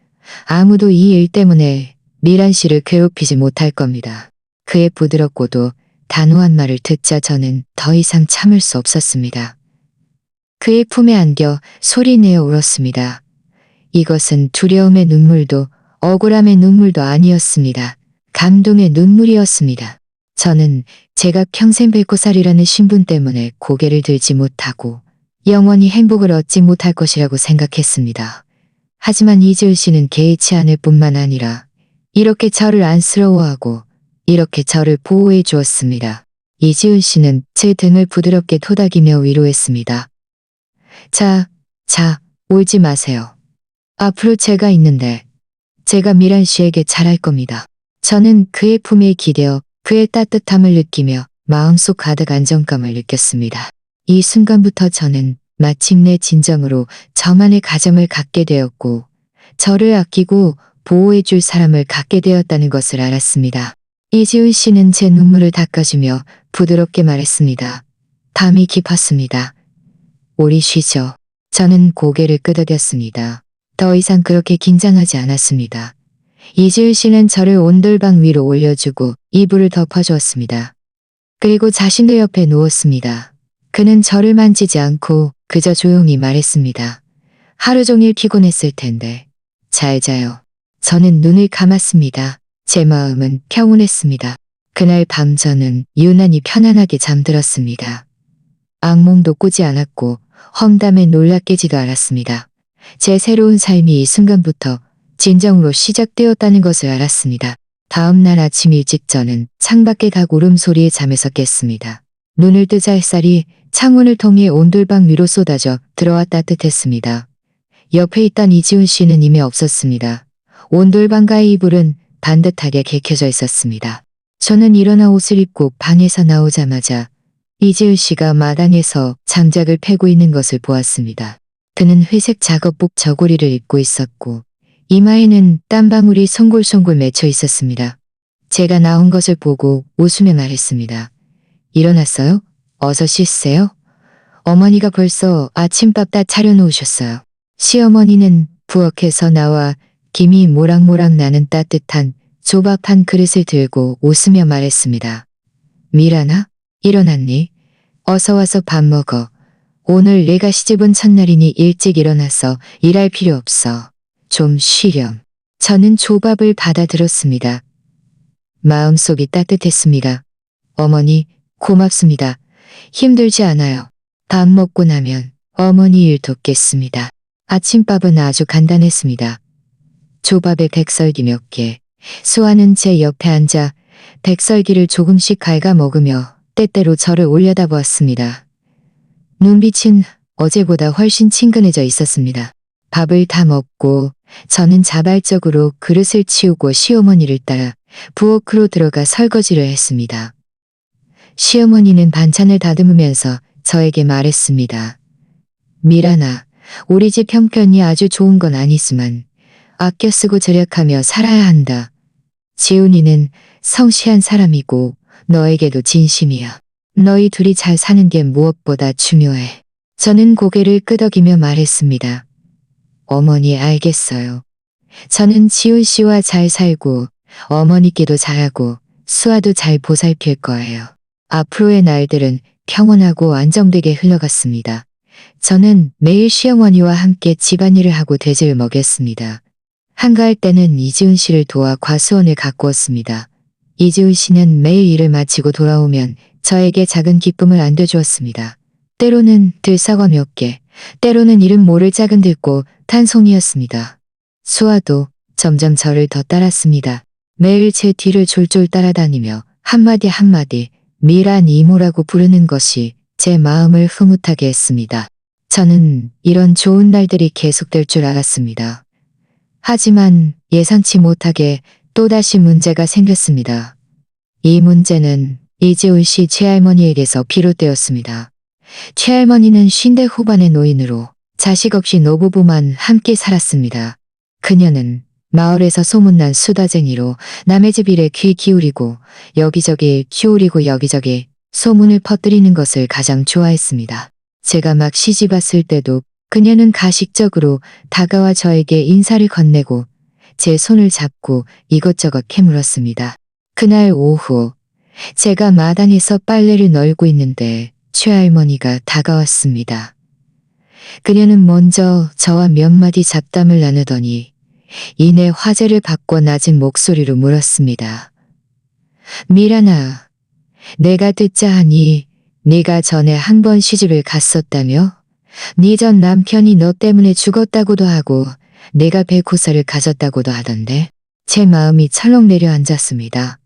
아무도 이 일 때문에 미란 씨를 괴롭히지 못할 겁니다. 그의 부드럽고도 단호한 말을 듣자 저는 더 이상 참을 수 없었습니다. 그의 품에 안겨 소리내어 울었습니다. 이것은 두려움의 눈물도 억울함의 눈물도 아니었습니다. 감동의 눈물이었습니다. 저는 제가 평생 백호살이라는 신분 때문에 고개를 들지 못하고 영원히 행복을 얻지 못할 것이라고 생각했습니다. 하지만 이지은 씨는 개의치 않을 뿐만 아니라 이렇게 저를 안쓰러워하고 이렇게 저를 보호해 주었습니다. 이지은 씨는 제 등을 부드럽게 토닥이며 위로했습니다. 자, 울지 마세요. 앞으로 제가 있는데 제가 미란 씨에게 잘할 겁니다. 저는 그의 품에 기대어 그의 따뜻함을 느끼며 마음속 가득 안정감을 느꼈습니다. 이 순간부터 저는 마침내 진정으로 저만의 가정을 갖게 되었고 저를 아끼고 보호해줄 사람을 갖게 되었다는 것을 알았습니다. 이지훈 씨는 제 눈물을 닦아주며 부드럽게 말했습니다. 밤이 깊었습니다. 우리 쉬죠. 저는 고개를 끄덕였습니다. 더 이상 그렇게 긴장하지 않았습니다. 이지은 씨는 저를 온돌방 위로 올려주고 이불을 덮어주었습니다. 그리고 자신도 옆에 누웠습니다. 그는 저를 만지지 않고 그저 조용히 말했습니다. 하루 종일 피곤했을 텐데 잘 자요. 저는 눈을 감았습니다. 제 마음은 평온했습니다. 그날 밤 저는 유난히 편안하게 잠들었습니다. 악몽도 꾸지 않았고 험담에 놀라 깨지도 않았습니다. 제 새로운 삶이 이 순간부터 진정으로 시작되었다는 것을 알았습니다. 다음 날 아침 일찍 저는 창밖의 닭 울음소리에 잠에서 깼습니다. 눈을 뜨자 햇살이 창문을 통해 온돌방 위로 쏟아져 들어와 따뜻했습니다. 옆에 있던 이지훈 씨는 이미 없었습니다. 온돌방가의 이불은 반듯하게 개켜져 있었습니다. 저는 일어나 옷을 입고 방에서 나오자마자 이지훈 씨가 마당에서 장작을 패고 있는 것을 보았습니다. 그는 회색 작업복 저고리를 입고 있었고 이마에는 땀방울이 송골송골 맺혀 있었습니다. 제가 나온 것을 보고 웃으며 말했습니다. 일어났어요? 어서 씻으세요. 어머니가 벌써 아침밥 다 차려놓으셨어요. 시어머니는 부엌에서 나와 김이 모락모락 나는 따뜻한 조밥 한 그릇을 들고 웃으며 말했습니다. 미라나? 일어났니? 어서 와서 밥 먹어. 오늘 내가 시집온 첫날이니 일찍 일어나서 일할 필요 없어. 좀 쉬렴. 저는 조밥을 받아들었습니다. 마음속이 따뜻했습니다. 어머니, 고맙습니다. 힘들지 않아요. 밥 먹고 나면 어머니 일 돕겠습니다. 아침밥은 아주 간단했습니다. 조밥에 백설기 몇 개, 수아는 제 옆에 앉아 백설기를 조금씩 갉아 먹으며 때때로 저를 올려다보았습니다. 눈빛은 어제보다 훨씬 친근해져 있었습니다. 밥을 다 먹고 저는 자발적으로 그릇을 치우고 시어머니를 따라 부엌으로 들어가 설거지를 했습니다. 시어머니는 반찬을 다듬으면서 저에게 말했습니다. 미라나, 우리 집 형편이 아주 좋은 건 아니지만 아껴 쓰고 절약하며 살아야 한다. 지훈이는 성실한 사람이고 너에게도 진심이야. 너희 둘이 잘 사는 게 무엇보다 중요해. 저는 고개를 끄덕이며 말했습니다. 어머니 알겠어요. 저는 지훈 씨와 잘 살고 어머니께도 잘하고 수아도 잘 보살필 거예요. 앞으로의 날들은 평온하고 안정되게 흘러갔습니다. 저는 매일 시어머니와 함께 집안일을 하고 돼지를 먹였습니다. 한가할 때는 이지훈 씨를 도와 과수원을 가꾸었습니다. 이지훈 씨는 매일 일을 마치고 돌아오면 저에게 작은 기쁨을 안겨주었습니다. 때로는 들사과 몇 개, 때로는 이름 모를 작은 들꽃 한 송이였습니다. 수아도 점점 저를 더 따랐습니다. 매일 제 뒤를 졸졸 따라다니며 한마디 한마디 미란 이모라고 부르는 것이 제 마음을 흐뭇하게 했습니다. 저는 이런 좋은 날들이 계속될 줄 알았습니다. 하지만 예상치 못하게 또다시 문제가 생겼습니다. 이 문제는 이지훈 씨 최할머니에게서 비롯되었습니다. 최할머니는 50대 후반의 노인으로 자식 없이 노부부만 함께 살았습니다. 그녀는 마을에서 소문난 수다쟁이로 남의 집 일에 귀 기울이고 여기저기 소문을 퍼뜨리는 것을 가장 좋아했습니다. 제가 막 시집 왔을 때도 그녀는 가식적으로 다가와 저에게 인사를 건네고 제 손을 잡고 이것저것 캐물었습니다. 그날 오후 제가 마당에서 빨래를 널고 있는데 최할머니가 다가왔습니다. 그녀는 먼저 저와 몇 마디 잡담을 나누더니 이내 화제를 바꿔 낮은 목소리로 물었습니다. 미란아, 내가 듣자 하니 네가 전에 한 번 시집을 갔었다며? 네 전 남편이 너 때문에 죽었다고도 하고 내가 백호사를 가졌다고도 하던데. 제 마음이 철렁 내려앉았습니다.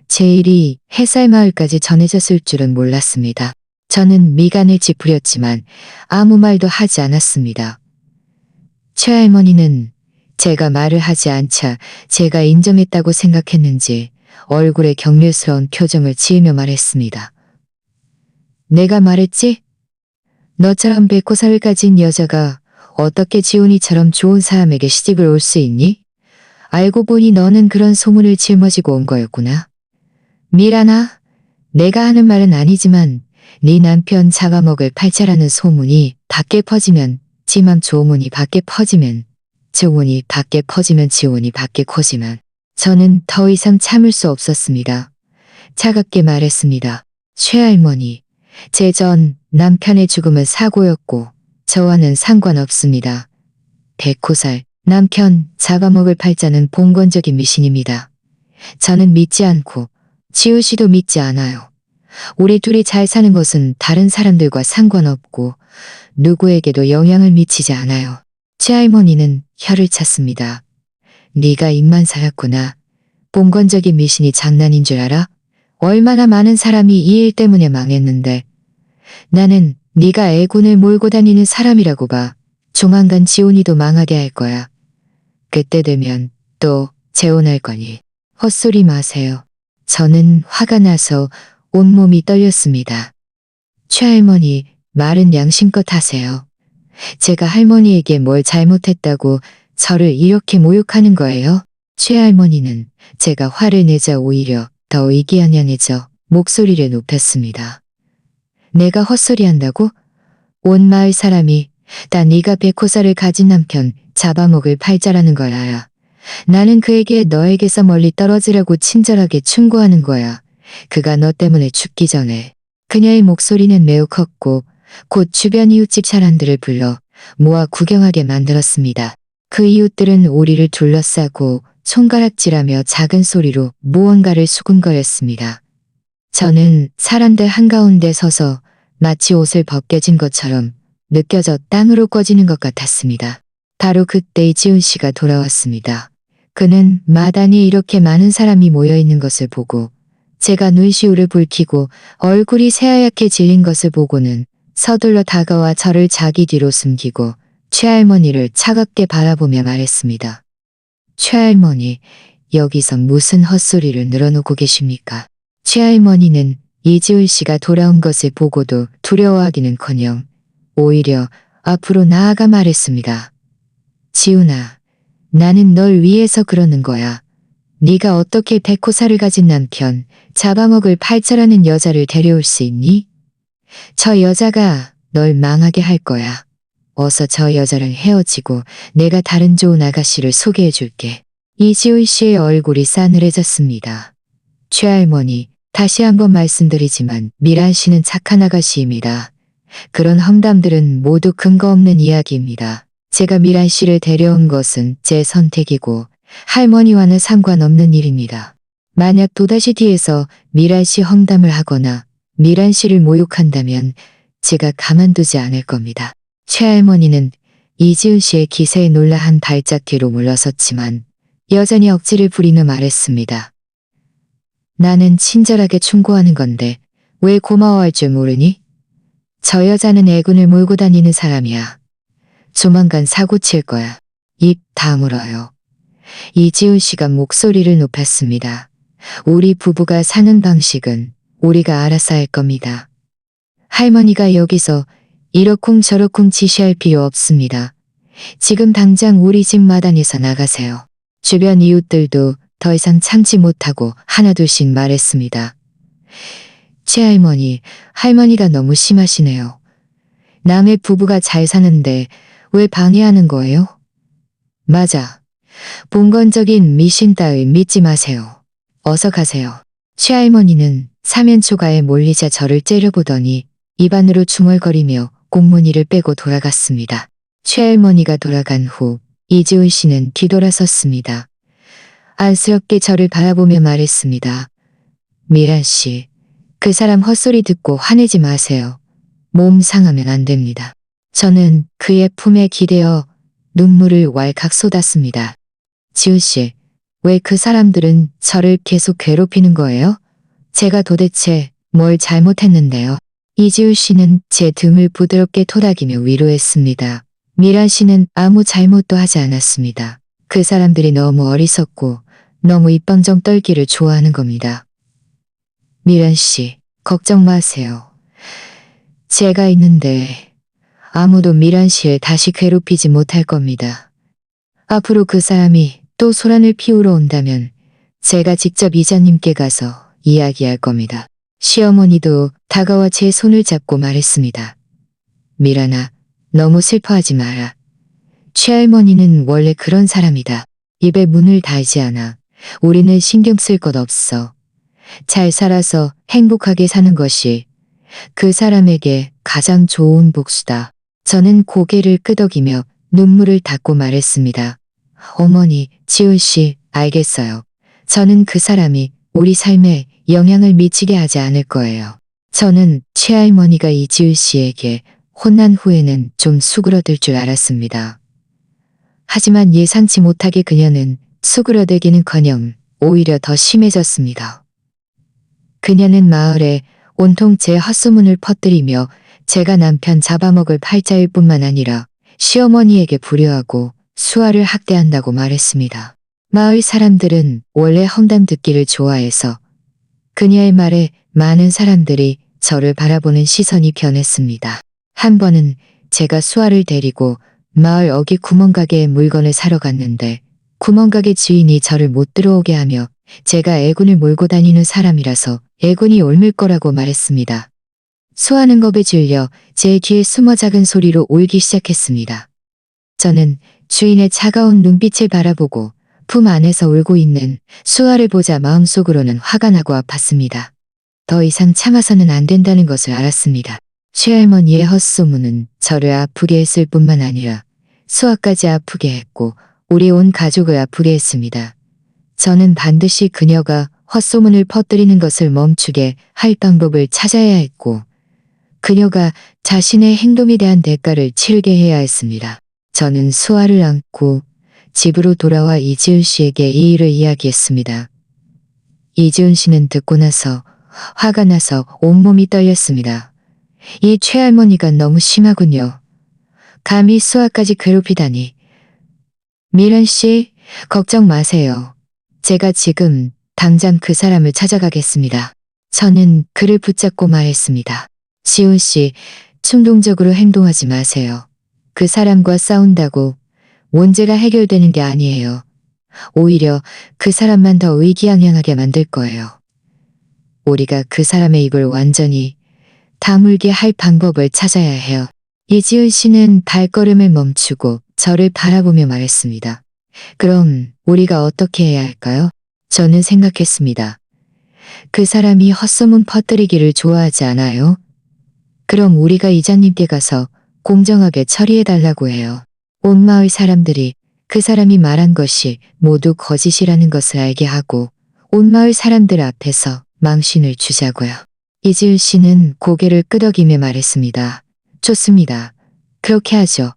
제 일이 해살마을까지 전해졌을 줄은 몰랐습니다. 저는 미간을 찌푸렸지만 아무 말도 하지 않았습니다. 최할머니는 제가 말을 하지 않자 제가 인정했다고 생각했는지 얼굴에 경멸스러운 표정을 지으며 말했습니다. 내가 말했지? 너처럼 백호사를 가진 여자가 어떻게 지훈이처럼 좋은 사람에게 시집을 올 수 있니? 알고 보니 너는 그런 소문을 짊어지고 온 거였구나. 미란아, 내가 하는 말은 아니지만 네 남편 잡아먹을 팔자라는 소문이 밖에 퍼지면 지맘 조문이 밖에 퍼지면 조문이 밖에 퍼지면 지훈이 밖에 커지면 저는 더 이상 참을 수 없었습니다. 차갑게 말했습니다. 최할머니, 제 전 남편의 죽음은 사고였고 저와는 상관없습니다. 백호살, 남편 잡아먹을 팔자는 봉건적인 미신입니다. 저는 믿지 않고 지우 씨도 믿지 않아요. 우리 둘이 잘 사는 것은 다른 사람들과 상관없고 누구에게도 영향을 미치지 않아요. 최할머니는 혀를 찼습니다. 네가 입만 살았구나. 봉건적인 미신이 장난인 줄 알아? 얼마나 많은 사람이 이 일 때문에 망했는데. 나는 네가 애군을 몰고 다니는 사람이라고 봐. 조만간 지훈이도 망하게 할 거야. 그때 되면 또 재혼할 거니. 헛소리 마세요. 저는 화가 나서 온몸이 떨렸습니다. 최할머니, 말은 양심껏 하세요. 제가 할머니에게 뭘 잘못했다고 저를 이렇게 모욕하는 거예요? 최할머니는 제가 화를 내자 오히려 더 의기양양해져 목소리를 높였습니다. 내가 헛소리한다고? 온 마을 사람이 다 네가 백호사를 가진 남편 잡아먹을 팔자라는 걸 알아. 나는 그에게 너에게서 멀리 떨어지라고 친절하게 충고하는 거야. 그가 너 때문에 죽기 전에. 그녀의 목소리는 매우 컸고 곧 주변 이웃집 사람들을 불러 모아 구경하게 만들었습니다. 그 이웃들은 오리를 둘러싸고 손가락질하며 작은 소리로 무언가를 수군거렸습니다. 저는 사람들 한가운데 서서 마치 옷을 벗겨진 것처럼 느껴져 땅으로 꺼지는 것 같았습니다. 바로 그때 이지훈 씨가 돌아왔습니다. 그는 마당에 이렇게 많은 사람이 모여있는 것을 보고 제가 눈시울을 붉히고 얼굴이 새하얗게 질린 것을 보고는 서둘러 다가와 저를 자기 뒤로 숨기고 최할머니를 차갑게 바라보며 말했습니다. 최할머니, 여기서 무슨 헛소리를 늘어놓고 계십니까? 최할머니는 이지훈 씨가 돌아온 것을 보고도 두려워하기는커녕 오히려 앞으로 나아가 말했습니다. 지훈아, 나는 널 위해서 그러는 거야. 네가 어떻게 백호사를 가진 남편, 잡아먹을 팔자라는 여자를 데려올 수 있니? 저 여자가 널 망하게 할 거야. 어서 저 여자랑 헤어지고 내가 다른 좋은 아가씨를 소개해 줄게. 이지훈 씨의 얼굴이 싸늘해졌습니다. 최할머니, 다시 한번 말씀드리지만 미란 씨는 착한 아가씨입니다. 그런 험담들은 모두 근거 없는 이야기입니다. 제가 미란 씨를 데려온 것은 제 선택이고 할머니와는 상관없는 일입니다. 만약 또다시 뒤에서 미란 씨 험담을 하거나 미란 씨를 모욕한다면 제가 가만두지 않을 겁니다. 최할머니는 이지은 씨의 기세에 놀라 한 발짝 뒤로 물러섰지만 여전히 억지를 부리며 말했습니다. 나는 친절하게 충고하는 건데 왜 고마워할 줄 모르니? 저 여자는 애군을 몰고 다니는 사람이야. 조만간 사고 칠 거야. 입 다물어요. 이지훈 씨가 목소리를 높였습니다. 우리 부부가 사는 방식은 우리가 알아서 할 겁니다. 할머니가 여기서 이러쿵저러쿵 지시할 필요 없습니다. 지금 당장 우리 집 마당에서 나가세요. 주변 이웃들도 더 이상 참지 못하고 하나둘씩 말했습니다. 최할머니, 할머니가 너무 심하시네요. 남의 부부가 잘 사는데 왜 방해하는 거예요? 맞아. 봉건적인 미신 따위 믿지 마세요. 어서 가세요. 최할머니는 사면초가에 몰리자 저를 째려보더니 입안으로 중얼거리며 공문이를 빼고 돌아갔습니다. 최할머니가 돌아간 후 이지훈 씨는 뒤돌아섰습니다. 안쓰럽게 저를 바라보며 말했습니다. 미란 씨, 그 사람 헛소리 듣고 화내지 마세요. 몸 상하면 안 됩니다. 저는 그의 품에 기대어 눈물을 왈칵 쏟았습니다. 지훈 씨, 왜 그 사람들은 저를 계속 괴롭히는 거예요? 제가 도대체 뭘 잘못했는데요? 이지훈 씨는 제 등을 부드럽게 토닥이며 위로했습니다. 미란 씨는 아무 잘못도 하지 않았습니다. 그 사람들이 너무 어리석고 너무 입방정 떨기를 좋아하는 겁니다. 미란 씨, 걱정 마세요. 제가 있는데 아무도 미란 씨를 다시 괴롭히지 못할 겁니다. 앞으로 그 사람이 또 소란을 피우러 온다면 제가 직접 이자님께 가서 이야기할 겁니다. 시어머니도 다가와 제 손을 잡고 말했습니다. 미란아, 너무 슬퍼하지 마라. 최할머니는 원래 그런 사람이다. 입에 문을 달지 않아. 우리는 신경 쓸 것 없어. 잘 살아서 행복하게 사는 것이 그 사람에게 가장 좋은 복수다. 저는 고개를 끄덕이며 눈물을 닦고 말했습니다. 어머니, 지훈 씨, 알겠어요. 저는 그 사람이 우리 삶에 영향을 미치게 하지 않을 거예요. 저는 최할머니가 이지훈 씨에게 혼난 후에는 좀 수그러들 줄 알았습니다. 하지만 예상치 못하게 그녀는 수그러들기는커녕 오히려 더 심해졌습니다. 그녀는 마을에 온통 제 헛소문을 퍼뜨리며 제가 남편 잡아먹을 팔자일 뿐만 아니라 시어머니에게 불효하고 수아를 학대한다고 말했습니다. 마을 사람들은 원래 험담 듣기를 좋아해서 그녀의 말에 많은 사람들이 저를 바라보는 시선이 변했습니다. 한 번은 제가 수아를 데리고 마을 어귀 구멍가게에 물건을 사러 갔는데 구멍가게 주인이 저를 못 들어오게 하며 제가 애군을 몰고 다니는 사람이라서 애군이 옮을 거라고 말했습니다. 수아는 겁에 질려 제 뒤에 숨어 작은 소리로 울기 시작했습니다. 저는 주인의 차가운 눈빛을 바라보고 품 안에서 울고 있는 수아를 보자 마음속으로는 화가 나고 아팠습니다. 더 이상 참아서는 안 된다는 것을 알았습니다. 최할머니의 헛소문은 저를 아프게 했을 뿐만 아니라 수아까지 아프게 했고 우리 온 가족을 아프게 했습니다. 저는 반드시 그녀가 헛소문을 퍼뜨리는 것을 멈추게 할 방법을 찾아야 했고 그녀가 자신의 행동에 대한 대가를 치르게 해야 했습니다. 저는 수아를 안고 집으로 돌아와 이지은 씨에게 이 일을 이야기했습니다. 이지은 씨는 듣고 나서 화가 나서 온몸이 떨렸습니다. 이 최할머니가 너무 심하군요. 감히 수아까지 괴롭히다니. 미란 씨, 걱정 마세요. 제가 지금 당장 그 사람을 찾아가겠습니다. 저는 그를 붙잡고 말했습니다. 지훈 씨, 충동적으로 행동하지 마세요. 그 사람과 싸운다고 문제가 해결되는 게 아니에요. 오히려 그 사람만 더 의기양양하게 만들 거예요. 우리가 그 사람의 입을 완전히 다물게 할 방법을 찾아야 해요. 이지은 씨는 발걸음을 멈추고 저를 바라보며 말했습니다. 그럼 우리가 어떻게 해야 할까요? 저는 생각했습니다. 그 사람이 헛소문 퍼뜨리기를 좋아하지 않아요? 그럼 우리가 이장님께 가서 공정하게 처리해달라고 해요. 온 마을 사람들이 그 사람이 말한 것이 모두 거짓이라는 것을 알게 하고 온 마을 사람들 앞에서 망신을 주자고요. 이지은 씨는 고개를 끄덕이며 말했습니다. 좋습니다. 그렇게 하죠.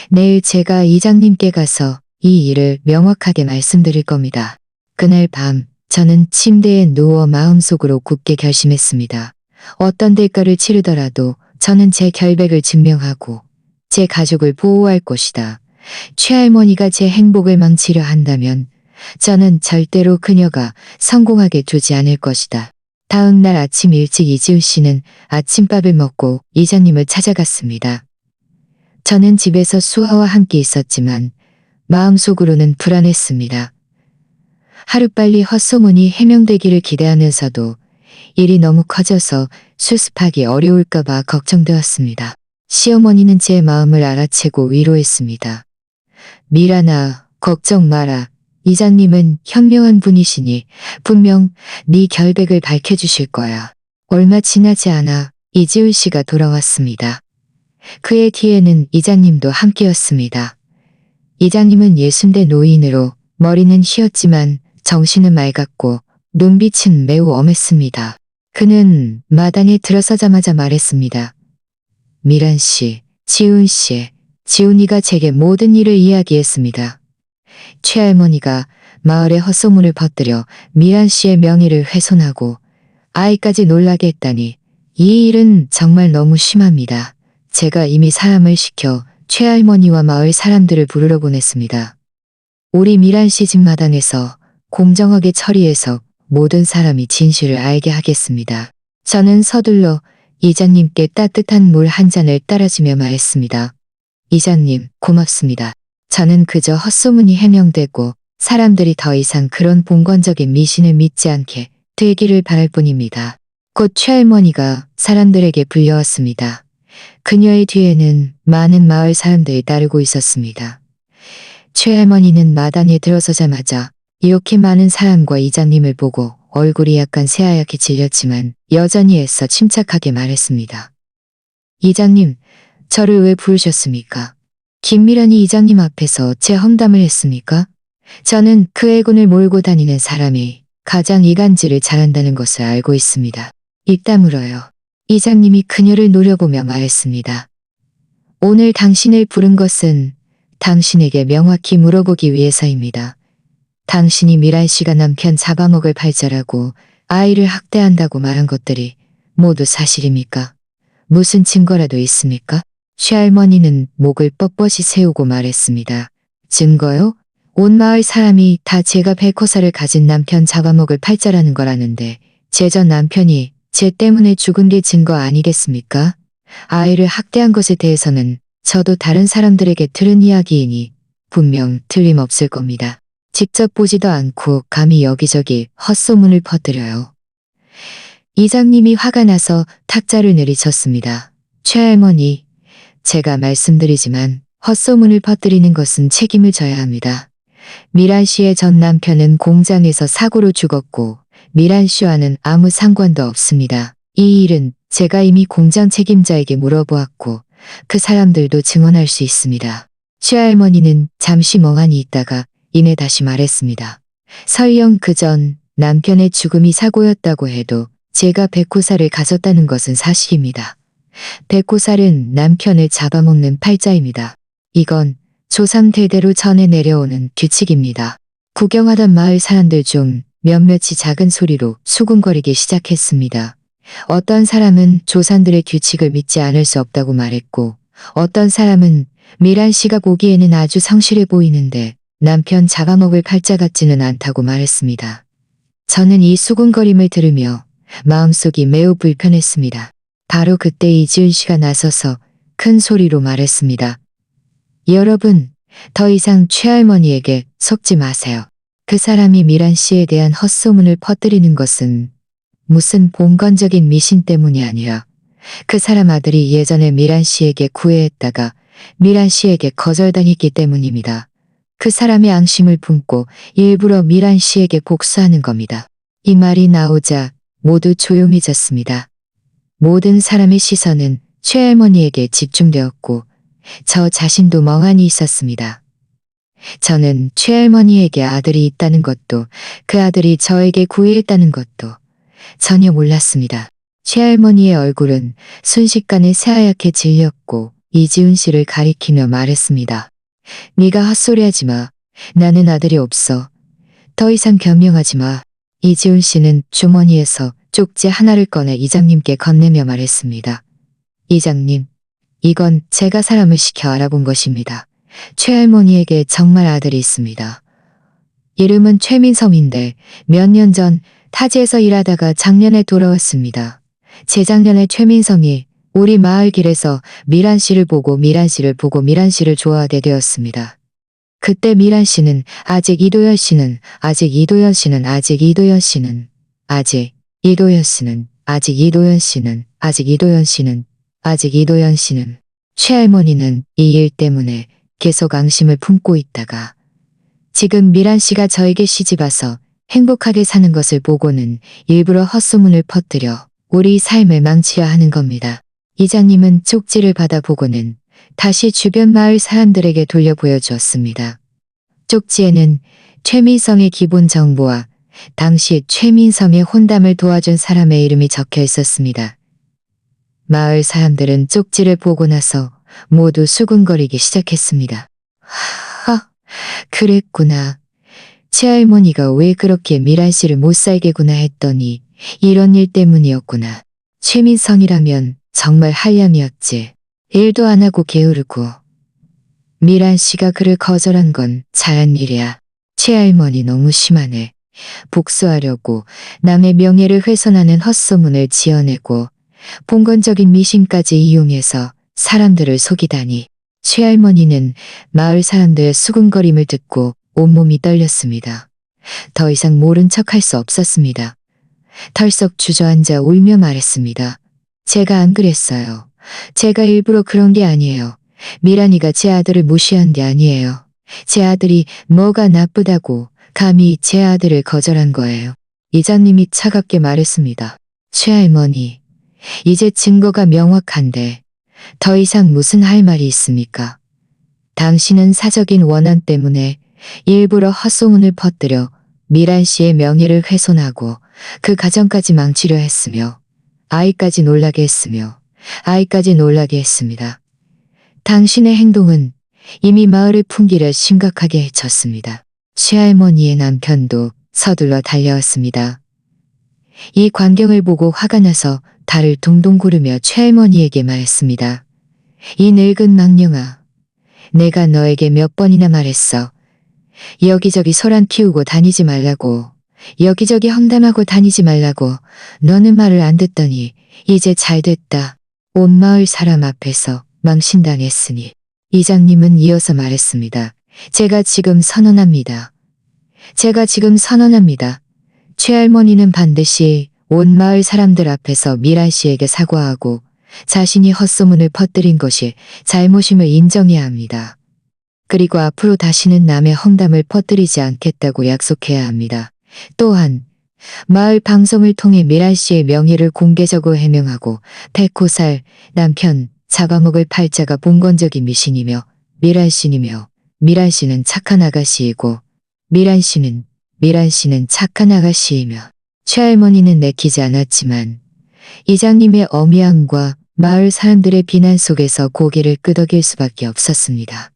내일 제가 이장님께 가서 이 일을 명확하게 말씀드릴 겁니다. 그날 밤 저는 침대에 누워 마음속으로 굳게 결심했습니다. 어떤 대가를 치르더라도 저는 제 결백을 증명하고 제 가족을 보호할 것이다. 최할머니가 제 행복을 망치려 한다면 저는 절대로 그녀가 성공하게 두지 않을 것이다. 다음 날 아침 일찍 이지우 씨는 아침밥을 먹고 이장님을 찾아갔습니다. 저는 집에서 수아와 함께 있었지만 마음속으로는 불안했습니다. 하루빨리 헛소문이 해명되기를 기대하면서도 일이 너무 커져서 수습하기 어려울까봐 걱정되었습니다. 시어머니는 제 마음을 알아채고 위로했습니다. 미란아, 걱정 마라. 이장님은 현명한 분이시니 분명 네 결백을 밝혀주실 거야. 얼마 지나지 않아 이지훈 씨가 돌아왔습니다. 그의 뒤에는 이장님도 함께였습니다. 이장님은 60대 노인으로 머리는 휘었지만 정신은 맑았고 눈빛은 매우 엄했습니다. 그는 마당에 들어서자마자 말했습니다. 미란 씨, 지훈 씨, 지훈이가 제게 모든 일을 이야기했습니다. 최할머니가 마을에 헛소문을 퍼뜨려 미란 씨의 명예를 훼손하고 아이까지 놀라게 했다니 이 일은 정말 너무 심합니다. 제가 이미 사람을 시켜 최할머니와 마을 사람들을 부르러 보냈습니다. 우리 미란 씨 집 마당에서 공정하게 처리해서 모든 사람이 진실을 알게 하겠습니다. 저는 서둘러 이장님께 따뜻한 물 한 잔을 따라주며 말했습니다. 이장님, 고맙습니다. 저는 그저 헛소문이 해명되고 사람들이 더 이상 그런 봉건적인 미신을 믿지 않게 되기를 바랄 뿐입니다. 곧 최할머니가 사람들에게 불려왔습니다. 그녀의 뒤에는 많은 마을 사람들이 따르고 있었습니다. 최할머니는 마당에 들어서자마자 이렇게 많은 사람과 이장님을 보고 얼굴이 약간 새하얗게 질렸지만 여전히 애써 침착하게 말했습니다. 이장님, 저를 왜 부르셨습니까? 김미란이 이장님 앞에서 제 험담을 했습니까? 저는 그 애군을 몰고 다니는 사람이 가장 이간질을 잘한다는 것을 알고 있습니다. 입 다물어요. 이장님이 그녀를 노려보며 말했습니다. 오늘 당신을 부른 것은 당신에게 명확히 물어보기 위해서입니다. 당신이 미란 씨가 남편 잡아먹을 팔자라고 아이를 학대한다고 말한 것들이 모두 사실입니까? 무슨 증거라도 있습니까? 최할머니는 목을 뻣뻣이 세우고 말했습니다. 증거요? 온 마을 사람이 다 제가 백호사를 가진 남편 잡아먹을 팔자라는 걸 아는데 제 전 남편이 제 때문에 죽은 게 증거 아니겠습니까? 아이를 학대한 것에 대해서는 저도 다른 사람들에게 들은 이야기이니 분명 틀림없을 겁니다. 직접 보지도 않고 감히 여기저기 헛소문을 퍼뜨려요. 이장님이 화가 나서 탁자를 내리쳤습니다. 최할머니, 제가 말씀드리지만 헛소문을 퍼뜨리는 것은 책임을 져야 합니다. 미란 씨의 전 남편은 공장에서 사고로 죽었고 미란 씨와는 아무 상관도 없습니다. 이 일은 제가 이미 공장 책임자에게 물어보았고 그 사람들도 증언할 수 있습니다. 최할머니는 잠시 멍하니 있다가 이내 다시 말했습니다. 설령 그전 남편의 죽음이 사고였다고 해도 제가 백호사를 가졌다는 것은 사실입니다. 백호살은 남편을 잡아먹는 팔자입니다. 이건 조상 대대로 전해 내려오는 규칙입니다. 구경하던 마을 사람들 중 몇몇이 작은 소리로 수군거리기 시작했습니다. 어떤 사람은 조상들의 규칙을 믿지 않을 수 없다고 말했고 어떤 사람은 미란 씨가 보기에는 아주 성실해 보이는데 남편 잡아먹을 팔자 같지는 않다고 말했습니다. 저는 이 수군거림을 들으며 마음속이 매우 불편했습니다. 바로 그때 이지은 씨가 나서서 큰 소리로 말했습니다. 여러분, 더 이상 최할머니에게 속지 마세요. 그 사람이 미란 씨에 대한 헛소문을 퍼뜨리는 것은 무슨 봉건적인 미신 때문이 아니라 그 사람 아들이 예전에 미란 씨에게 구애했다가 미란 씨에게 거절당했기 때문입니다. 그 사람의 앙심을 품고 일부러 미란 씨에게 복수하는 겁니다. 이 말이 나오자 모두 조용해졌습니다. 모든 사람의 시선은 최할머니에게 집중되었고 저 자신도 멍하니 있었습니다. 저는 최할머니에게 아들이 있다는 것도 그 아들이 저에게 구애했다는 것도 전혀 몰랐습니다. 최할머니의 얼굴은 순식간에 새하얗게 질렸고 이지훈 씨를 가리키며 말했습니다. 네가 헛소리하지 마. 나는 아들이 없어. 더 이상 변명하지 마. 이지훈 씨는 주머니에서 쪽지 하나를 꺼내 이장님께 건네며 말했습니다. 이장님, 이건 제가 사람을 시켜 알아본 것입니다. 최할머니에게 정말 아들이 있습니다. 이름은 최민섬인데 몇 년 전 타지에서 일하다가 작년에 돌아왔습니다. 재작년에 최민섬이 우리 마을 길에서 미란 씨를 보고 미란 씨를 좋아하게 되었습니다. 그때 미란 씨는 아직 이도현 씨는 최할머니는 이 일 때문에 계속 앙심을 품고 있다가 지금 미란 씨가 저에게 시집와서 행복하게 사는 것을 보고는 일부러 헛소문을 퍼뜨려 우리 삶을 망치려 하는 겁니다. 이장님은 쪽지를 받아보고는 다시 주변 마을 사람들에게 돌려 보여주었습니다. 쪽지에는 최민성의 기본 정보와 당시 최민성의 혼담을 도와준 사람의 이름이 적혀 있었습니다. 마을 사람들은 쪽지를 보고 나서 모두 수군거리기 시작했습니다. 하, 그랬구나. 최할머니가 왜 그렇게 미란 씨를 못 살게 구나 했더니 이런 일 때문이었구나. 최민성이라면 정말 한량이었지. 일도 안 하고 게으르고. 미란 씨가 그를 거절한 건 자연 일이야. 최할머니 너무 심하네. 복수하려고 남의 명예를 훼손하는 헛소문을 지어내고 봉건적인 미신까지 이용해서 사람들을 속이다니. 최할머니는 마을 사람들의 수군거림을 듣고 온몸이 떨렸습니다. 더 이상 모른 척할 수 없었습니다. 털썩 주저앉아 울며 말했습니다. 제가 안 그랬어요. 제가 일부러 그런 게 아니에요. 미란이가 제 아들을 무시한 게 아니에요. 제 아들이 뭐가 나쁘다고 감히 제 아들을 거절한 거예요. 이장님이 차갑게 말했습니다. 최할머니, 이제 증거가 명확한데 더 이상 무슨 할 말이 있습니까? 당신은 사적인 원한 때문에 일부러 헛소문을 퍼뜨려 미란 씨의 명예를 훼손하고 그 가정까지 망치려 했으며 아이까지 놀라게 했습니다. 당신의 행동은 이미 마을의 풍기를 심각하게 해쳤습니다. 최할머니의 남편도 서둘러 달려왔습니다. 이 광경을 보고 화가 나서 달을 동동 구르며 최할머니에게 말했습니다. 이 늙은 망령아, 내가 너에게 몇 번이나 말했어. 여기저기 소란 키우고 다니지 말라고. 여기저기 험담하고 다니지 말라고. 너는 말을 안 듣더니 이제 잘 됐다. 온 마을 사람 앞에서 망신당했으니. 이장님은 이어서 말했습니다. 제가 지금 선언합니다. 최할머니는 반드시 온 마을 사람들 앞에서 미란 씨에게 사과하고 자신이 헛소문을 퍼뜨린 것이 잘못임을 인정해야 합니다. 그리고 앞으로 다시는 남의 험담을 퍼뜨리지 않겠다고 약속해야 합니다. 또한 마을 방송을 통해 미란 씨의 명예를 공개적으로 해명하고 백호살 남편 잡아먹을 팔자가 봉건적인 미신이며 미란 씨는 착한 아가씨이고 미란 씨는 착한 아가씨이며. 최할머니는 내키지 않았지만 이장님의 엄향과 마을 사람들의 비난 속에서 고개를 끄덕일 수밖에 없었습니다.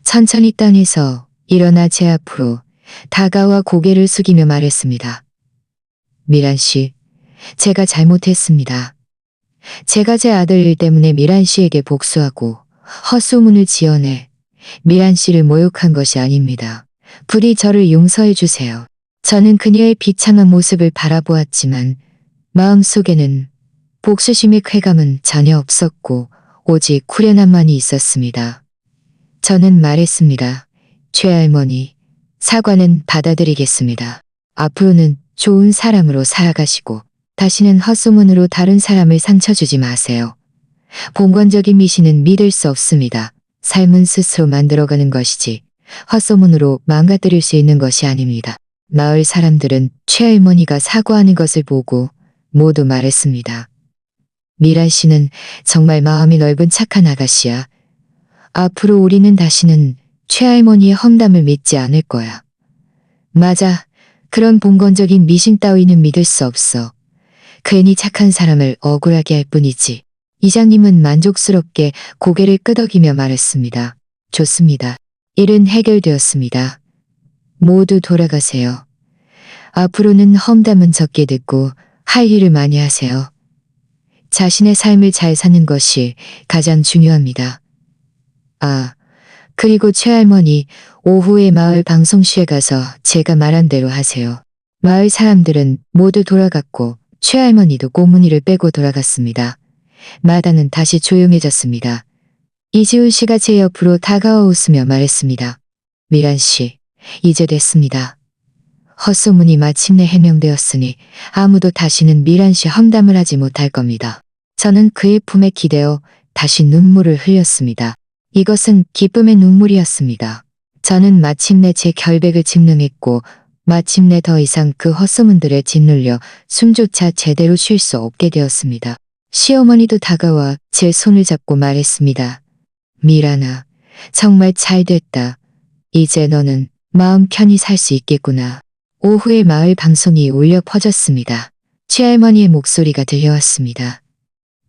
천천히 땅에서 일어나 제 앞으로 다가와 고개를 숙이며 말했습니다. 미란 씨, 제가 잘못했습니다. 제가 제 아들 일 때문에 미란 씨에게 복수하고 헛소문을 지어내 미란 씨를 모욕한 것이 아닙니다. 부디 저를 용서해 주세요. 저는 그녀의 비참한 모습을 바라보았지만 마음속에는 복수심의 쾌감은 전혀 없었고 오직 후련함만이 있었습니다. 저는 말했습니다. 최할머니, 사과는 받아들이겠습니다. 앞으로는 좋은 사람으로 살아가시고 다시는 헛소문으로 다른 사람을 상처 주지 마세요. 봉건적인 미신은 믿을 수 없습니다. 삶은 스스로 만들어가는 것이지 헛소문으로 망가뜨릴 수 있는 것이 아닙니다. 마을 사람들은 최할머니가 사과하는 것을 보고 모두 말했습니다. 미란 씨는 정말 마음이 넓은 착한 아가씨야. 앞으로 우리는 다시는 최할머니의 험담을 믿지 않을 거야. 맞아. 그런 봉건적인 미신 따위는 믿을 수 없어. 괜히 착한 사람을 억울하게 할 뿐이지. 이장님은 만족스럽게 고개를 끄덕이며 말했습니다. 좋습니다. 일은 해결되었습니다. 모두 돌아가세요. 앞으로는 험담은 적게 듣고 할 일을 많이 하세요. 자신의 삶을 잘 사는 것이 가장 중요합니다. 아, 그리고 최할머니, 오후에 마을 방송실에 가서 제가 말한 대로 하세요. 마을 사람들은 모두 돌아갔고 최할머니도 꼬문이를 빼고 돌아갔습니다. 마다는 다시 조용해졌습니다. 이지훈 씨가 제 옆으로 다가와 웃으며 말했습니다. 미란 씨, 이제 됐습니다. 헛소문이 마침내 해명되었으니 아무도 다시는 미란 씨 험담을 하지 못할 겁니다. 저는 그의 품에 기대어 다시 눈물을 흘렸습니다. 이것은 기쁨의 눈물이었습니다. 저는 마침내 제 결백을 증명했고 마침내 더 이상 그 헛소문들에 짓눌려 숨조차 제대로 쉴 수 없게 되었습니다. 시어머니도 다가와 제 손을 잡고 말했습니다. 미란아, 정말 잘 됐다. 이제 너는 마음 편히 살 수 있겠구나. 오후에 마을 방송이 울려 퍼졌습니다. 최할머니의 목소리가 들려왔습니다.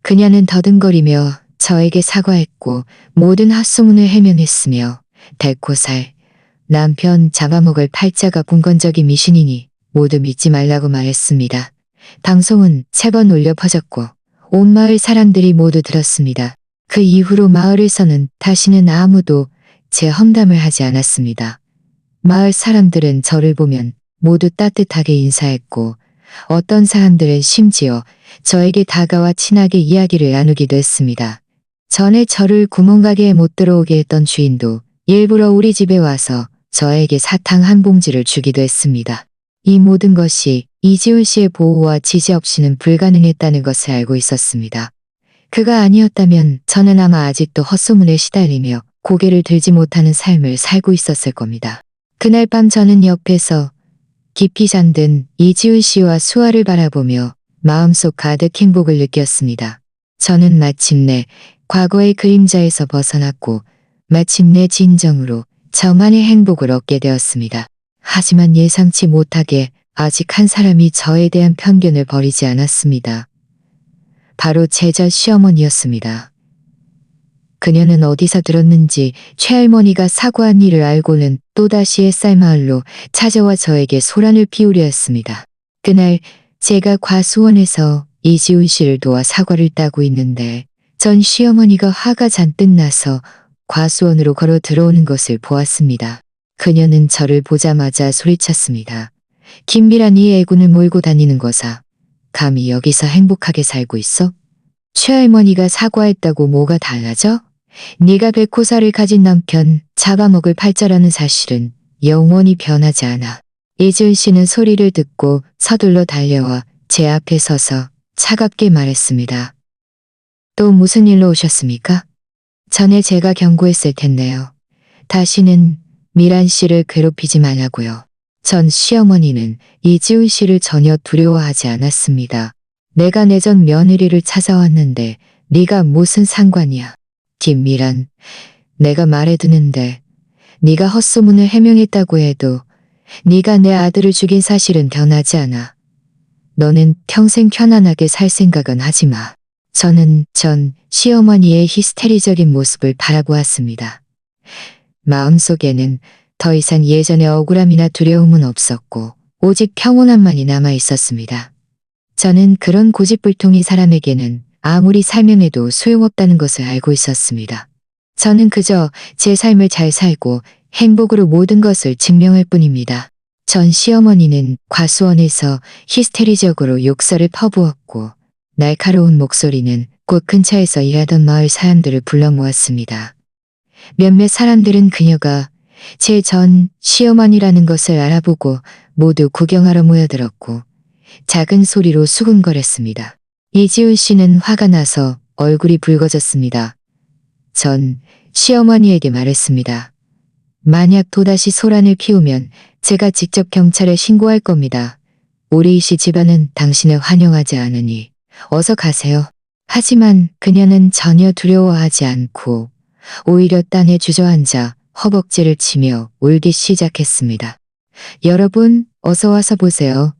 그녀는 더듬거리며 저에게 사과했고 모든 헛소문을 해명했으며 달코살 남편 잡아먹을 팔자가 봉건적인 미신이니 모두 믿지 말라고 말했습니다. 방송은 3번 울려 퍼졌고 온 마을 사람들이 모두 들었습니다. 그 이후로 마을에서는 다시는 아무도 제 험담을 하지 않았습니다. 마을 사람들은 저를 보면 모두 따뜻하게 인사했고 어떤 사람들은 심지어 저에게 다가와 친하게 이야기를 나누기도 했습니다. 전에 저를 구멍가게에 못 들어오게 했던 주인도 일부러 우리 집에 와서 저에게 사탕 한 봉지를 주기도 했습니다. 이 모든 것이 이지훈 씨의 보호와 지지 없이는 불가능했다는 것을 알고 있었습니다. 그가 아니었다면 저는 아마 아직도 헛소문에 시달리며 고개를 들지 못하는 삶을 살고 있었을 겁니다. 그날 밤 저는 옆에서 깊이 잠든 이지훈 씨와 수아를 바라보며 마음속 가득 행복을 느꼈습니다. 저는 마침내 과거의 그림자에서 벗어났고 마침내 진정으로 저만의 행복을 얻게 되었습니다. 하지만 예상치 못하게 아직 한 사람이 저에 대한 편견을 버리지 않았습니다. 바로 제 전 시어머니였습니다. 그녀는 어디서 들었는지 최할머니가 사과한 일을 알고는 또다시 햇살마을로 찾아와 저에게 소란을 피우려 했습니다. 그날 제가 과수원에서 이지훈 씨를 도와 사과를 따고 있는데 전 시어머니가 화가 잔뜩 나서 과수원으로 걸어 들어오는 것을 보았습니다. 그녀는 저를 보자마자 소리쳤습니다. 김미란 이 애군을 몰고 다니는 거사. 감히 여기서 행복하게 살고 있어? 최할머니가 사과했다고 뭐가 달라져? 네가 백호사를 가진 남편 잡아먹을 팔자라는 사실은 영원히 변하지 않아. 이지훈 씨는 소리를 듣고 서둘러 달려와 제 앞에 서서 차갑게 말했습니다. 또 무슨 일로 오셨습니까? 전에 제가 경고했을 텐데요. 다시는 미란 씨를 괴롭히지 말라고요. 전 시어머니는 이지훈 씨를 전혀 두려워하지 않았습니다. 내가 내 전 며느리를 찾아왔는데 네가 무슨 상관이야. 김미란, 내가 말해두는데 네가 헛소문을 해명했다고 해도 네가 내 아들을 죽인 사실은 변하지 않아. 너는 평생 편안하게 살 생각은 하지 마. 저는 전 시어머니의 히스테리적인 모습을 바라보았습니다. 마음속에는 더 이상 예전의 억울함이나 두려움은 없었고 오직 평온함만이 남아 있었습니다. 저는 그런 고집불통이 사람에게는 아무리 설명해도 소용없다는 것을 알고 있었습니다. 저는 그저 제 삶을 잘 살고 행복으로 모든 것을 증명할 뿐입니다. 전 시어머니는 과수원에서 히스테리적으로 욕설을 퍼부었고 날카로운 목소리는 곧 근처에서 일하던 마을 사람들을 불러 모았습니다. 몇몇 사람들은 그녀가 제 전 시어머니라는 것을 알아보고 모두 구경하러 모여들었고 작은 소리로 수군거렸습니다. 이지훈 씨는 화가 나서 얼굴이 붉어졌습니다. 전 시어머니에게 말했습니다. 만약 또다시 소란을 피우면 제가 직접 경찰에 신고할 겁니다. 우리 이씨 집안은 당신을 환영하지 않으니 어서 가세요. 하지만 그녀는 전혀 두려워하지 않고 오히려 땅에 주저앉아 허벅지를 치며 울기 시작했습니다. 여러분, 어서 와서 보세요.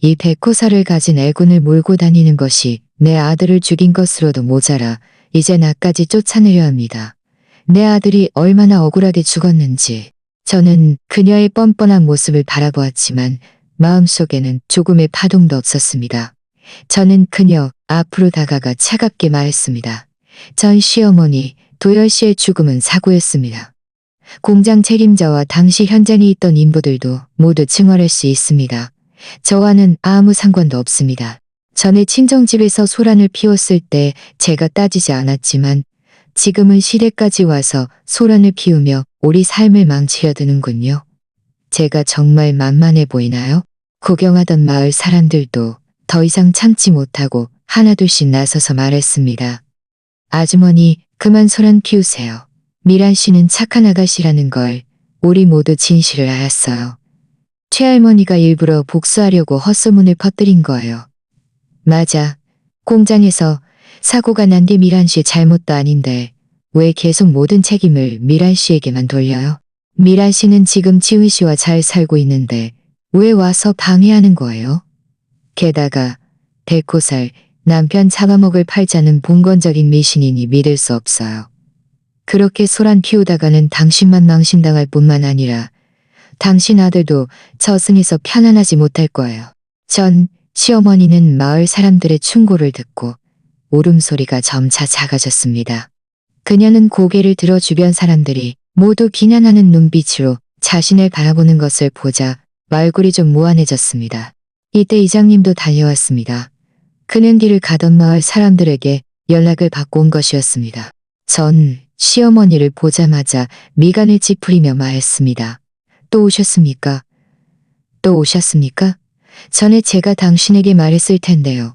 이 백호사를 가진 애군을 몰고 다니는 것이 내 아들을 죽인 것으로도 모자라 이제 나까지 쫓아내려 합니다. 내 아들이 얼마나 억울하게 죽었는지. 저는 그녀의 뻔뻔한 모습을 바라보았지만 마음속에는 조금의 파동도 없었습니다. 저는 그녀 앞으로 다가가 차갑게 말했습니다. 전 시어머니 도열 씨의 죽음은 사고였습니다. 공장 책임자와 당시 현장에 있던 인부들도 모두 증언할 수 있습니다. 저와는 아무 상관도 없습니다. 전에 친정집에서 소란을 피웠을 때 제가 따지지 않았지만 지금은 시댁까지 와서 소란을 피우며 우리 삶을 망치려 드는군요. 제가 정말 만만해 보이나요? 구경하던 마을 사람들도 더 이상 참지 못하고 하나둘씩 나서서 말했습니다. 아주머니, 그만 소란 피우세요. 미란 씨는 착한 아가씨라는 걸 우리 모두 진실을 알았어요. 최할머니가 일부러 복수하려고 헛소문을 퍼뜨린 거예요. 맞아. 공장에서 사고가 난 게 미란 씨 잘못도 아닌데 왜 계속 모든 책임을 미란 씨에게만 돌려요? 미란 씨는 지금 지훈 씨와 잘 살고 있는데 왜 와서 방해하는 거예요? 게다가 백호살 남편 잡아먹을 팔자는 봉건적인 미신이니 믿을 수 없어요. 그렇게 소란 피우다가는 당신만 망신당할 뿐만 아니라 당신 아들도 저승에서 편안하지 못할 거예요. 전 시어머니는 마을 사람들의 충고를 듣고 울음소리가 점차 작아졌습니다. 그녀는 고개를 들어 주변 사람들이 모두 비난하는 눈빛으로 자신을 바라보는 것을 보자 얼굴이 좀 무안해졌습니다. 이때 이장님도 달려왔습니다. 그는 길을 가던 마을 사람들에게 연락을 받고 온 것이었습니다. 전 시어머니를 보자마자 미간을 찌푸리며 말했습니다. 또 오셨습니까? 또 오셨습니까? 전에 제가 당신에게 말했을 텐데요.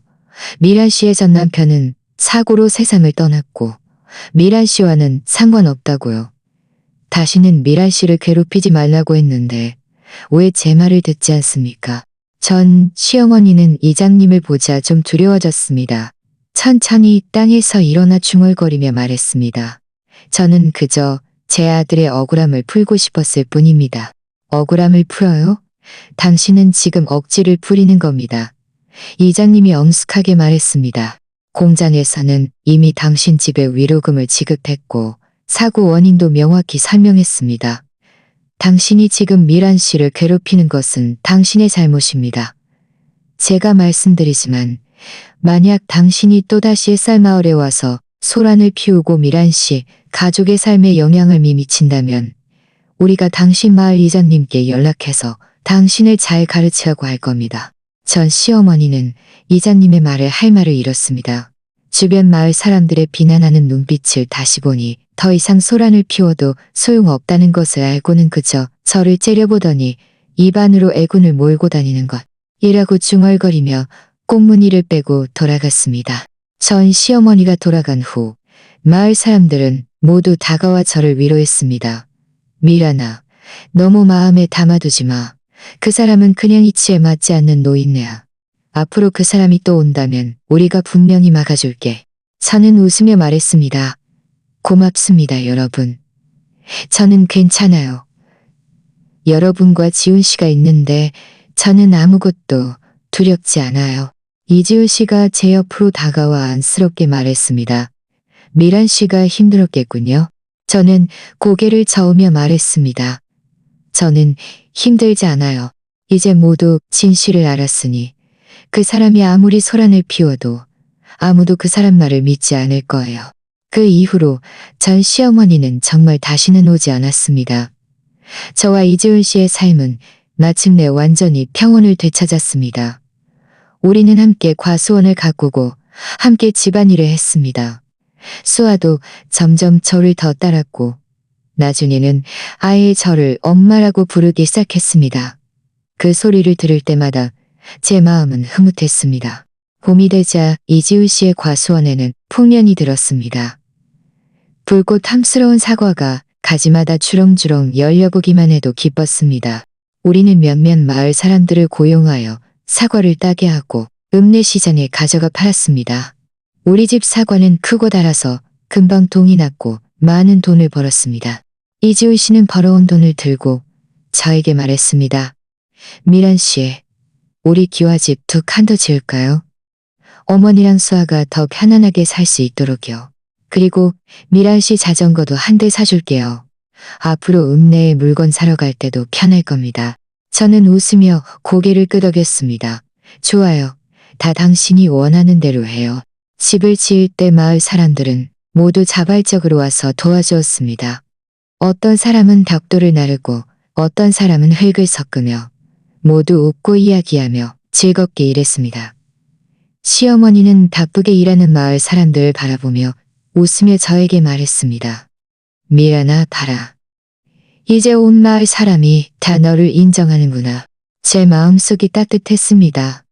미란 씨의 전 남편은 사고로 세상을 떠났고 미란 씨와는 상관없다고요. 다시는 미란 씨를 괴롭히지 말라고 했는데 왜 제 말을 듣지 않습니까? 전 시어머니는 이장님을 보자 좀 두려워졌습니다. 천천히 땅에서 일어나 중얼거리며 말했습니다. 저는 그저 제 아들의 억울함을 풀고 싶었을 뿐입니다. 억울함을 풀어요? 당신은 지금 억지를 부리는 겁니다. 이장님이 엄숙하게 말했습니다. 공장에서는 이미 당신 집에 위로금을 지급했고 사고 원인도 명확히 설명했습니다. 당신이 지금 미란 씨를 괴롭히는 것은 당신의 잘못입니다. 제가 말씀드리지만 만약 당신이 또다시 쌀마을에 와서 소란을 피우고 미란 씨 가족의 삶에 영향을 미친다면 우리가 당신 마을 이장님께 연락해서 당신을 잘 가르치라고 할 겁니다. 전 시어머니는 이장님의 말에 할 말을 잃었습니다. 주변 마을 사람들의 비난하는 눈빛을 다시 보니 더 이상 소란을 피워도 소용없다는 것을 알고는 그저 저를 째려보더니 입안으로 애군을 몰고 다니는 것 이라고 중얼거리며 꽁무니를 빼고 돌아갔습니다. 전 시어머니가 돌아간 후 마을 사람들은 모두 다가와 저를 위로했습니다. 미란아, 너무 마음에 담아두지 마. 그 사람은 그냥 이치에 맞지 않는 노인네야. 앞으로 그 사람이 또 온다면 우리가 분명히 막아줄게. 저는 웃으며 말했습니다. 고맙습니다, 여러분. 저는 괜찮아요. 여러분과 지훈 씨가 있는데 저는 아무것도 두렵지 않아요. 이지훈 씨가 제 옆으로 다가와 안쓰럽게 말했습니다. 미란 씨가 힘들었겠군요. 저는 고개를 저으며 말했습니다. 저는 힘들지 않아요. 이제 모두 진실을 알았으니 그 사람이 아무리 소란을 피워도 아무도 그 사람 말을 믿지 않을 거예요. 그 이후로 전 시어머니는 정말 다시는 오지 않았습니다. 저와 이지훈 씨의 삶은 마침내 완전히 평온을 되찾았습니다. 우리는 함께 과수원을 가꾸고 함께 집안일을 했습니다. 수아도 점점 저를 더 따랐고 나중에는 아예 저를 엄마라고 부르기 시작했습니다. 그 소리를 들을 때마다 제 마음은 흐뭇했습니다. 봄이 되자 이지훈 씨의 과수원에는 풍년이 들었습니다. 붉고 탐스러운 사과가 가지마다 주렁주렁 열려보기만 해도 기뻤습니다. 우리는 몇몇 마을 사람들을 고용하여 사과를 따게 하고 읍내 시장에 가져가 팔았습니다. 우리 집 사과는 크고 달아서 금방 동이 났고 많은 돈을 벌었습니다. 이지훈 씨는 벌어온 돈을 들고 저에게 말했습니다. 미란 씨, 우리 기와집 2칸 더 지을까요? 어머니랑 수아가 더 편안하게 살 수 있도록요. 그리고 미란 씨 자전거도 1대 사줄게요. 앞으로 읍내에 물건 사러 갈 때도 편할 겁니다. 저는 웃으며 고개를 끄덕였습니다. 좋아요. 다 당신이 원하는 대로 해요. 집을 지을 때 마을 사람들은 모두 자발적으로 와서 도와주었습니다. 어떤 사람은 벽돌을 나르고 어떤 사람은 흙을 섞으며 모두 웃고 이야기하며 즐겁게 일했습니다. 시어머니는 바쁘게 일하는 마을 사람들을 바라보며 웃으며 저에게 말했습니다. 미란아, 봐라. 이제 온 마을 사람이 다 너를 인정하는구나. 제 마음속이 따뜻했습니다.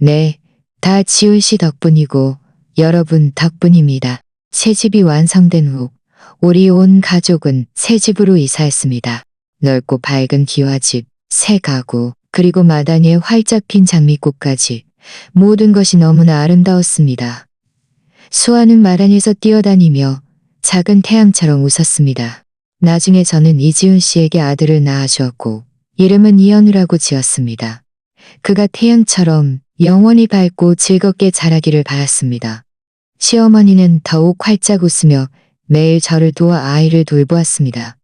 네, 다 지훈 씨 덕분이고 여러분 덕분입니다. 새 집이 완성된 후 우리 온 가족은 새 집으로 이사했습니다. 넓고 밝은 기와집, 새 가구, 그리고 마당에 활짝 핀 장미꽃까지 모든 것이 너무나 아름다웠습니다. 수아는 마당에서 뛰어다니며 작은 태양처럼 웃었습니다. 나중에 저는 이지훈 씨에게 아들을 낳아주었고 이름은 이현우라고 지었습니다. 그가 태양처럼 영원히 밝고 즐겁게 자라기를 바랐습니다. 시어머니는 더욱 활짝 웃으며 매일 저를 도와 아이를 돌보았습니다.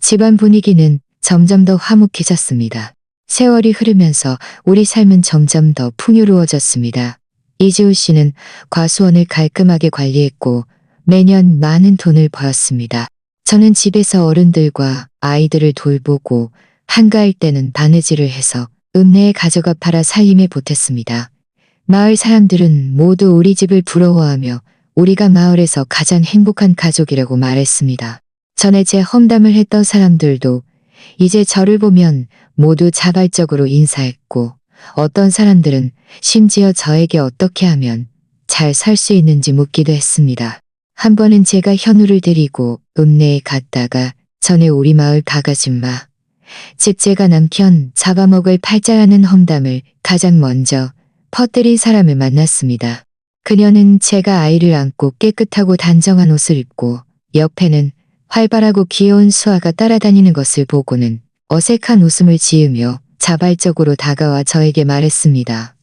집안 분위기는 점점 더 화목해졌습니다. 세월이 흐르면서 우리 삶은 점점 더 풍요로워졌습니다. 이지훈 씨는 과수원을 깔끔하게 관리했고 매년 많은 돈을 벌었습니다. 저는 집에서 어른들과 아이들을 돌보고 한가할 때는 바느질을 해서 읍내에 가져가 팔아 살림에 보탰습니다. 마을 사람들은 모두 우리 집을 부러워하며 우리가 마을에서 가장 행복한 가족이라고 말했습니다. 전에 제 험담을 했던 사람들도 이제 저를 보면 모두 자발적으로 인사했고 어떤 사람들은 심지어 저에게 어떻게 하면 잘 살 수 있는지 묻기도 했습니다. 한 번은 제가 현우를 데리고 읍내에 갔다가 전에 우리 마을 바가줌마, 즉 제가 남편 잡아먹을 팔자라는 험담을 가장 먼저 퍼뜨린 사람을 만났습니다. 그녀는 제가 아이를 안고 깨끗하고 단정한 옷을 입고 옆에는 활발하고 귀여운 수아가 따라다니는 것을 보고는 어색한 웃음을 지으며 자발적으로 다가와 저에게 말했습니다.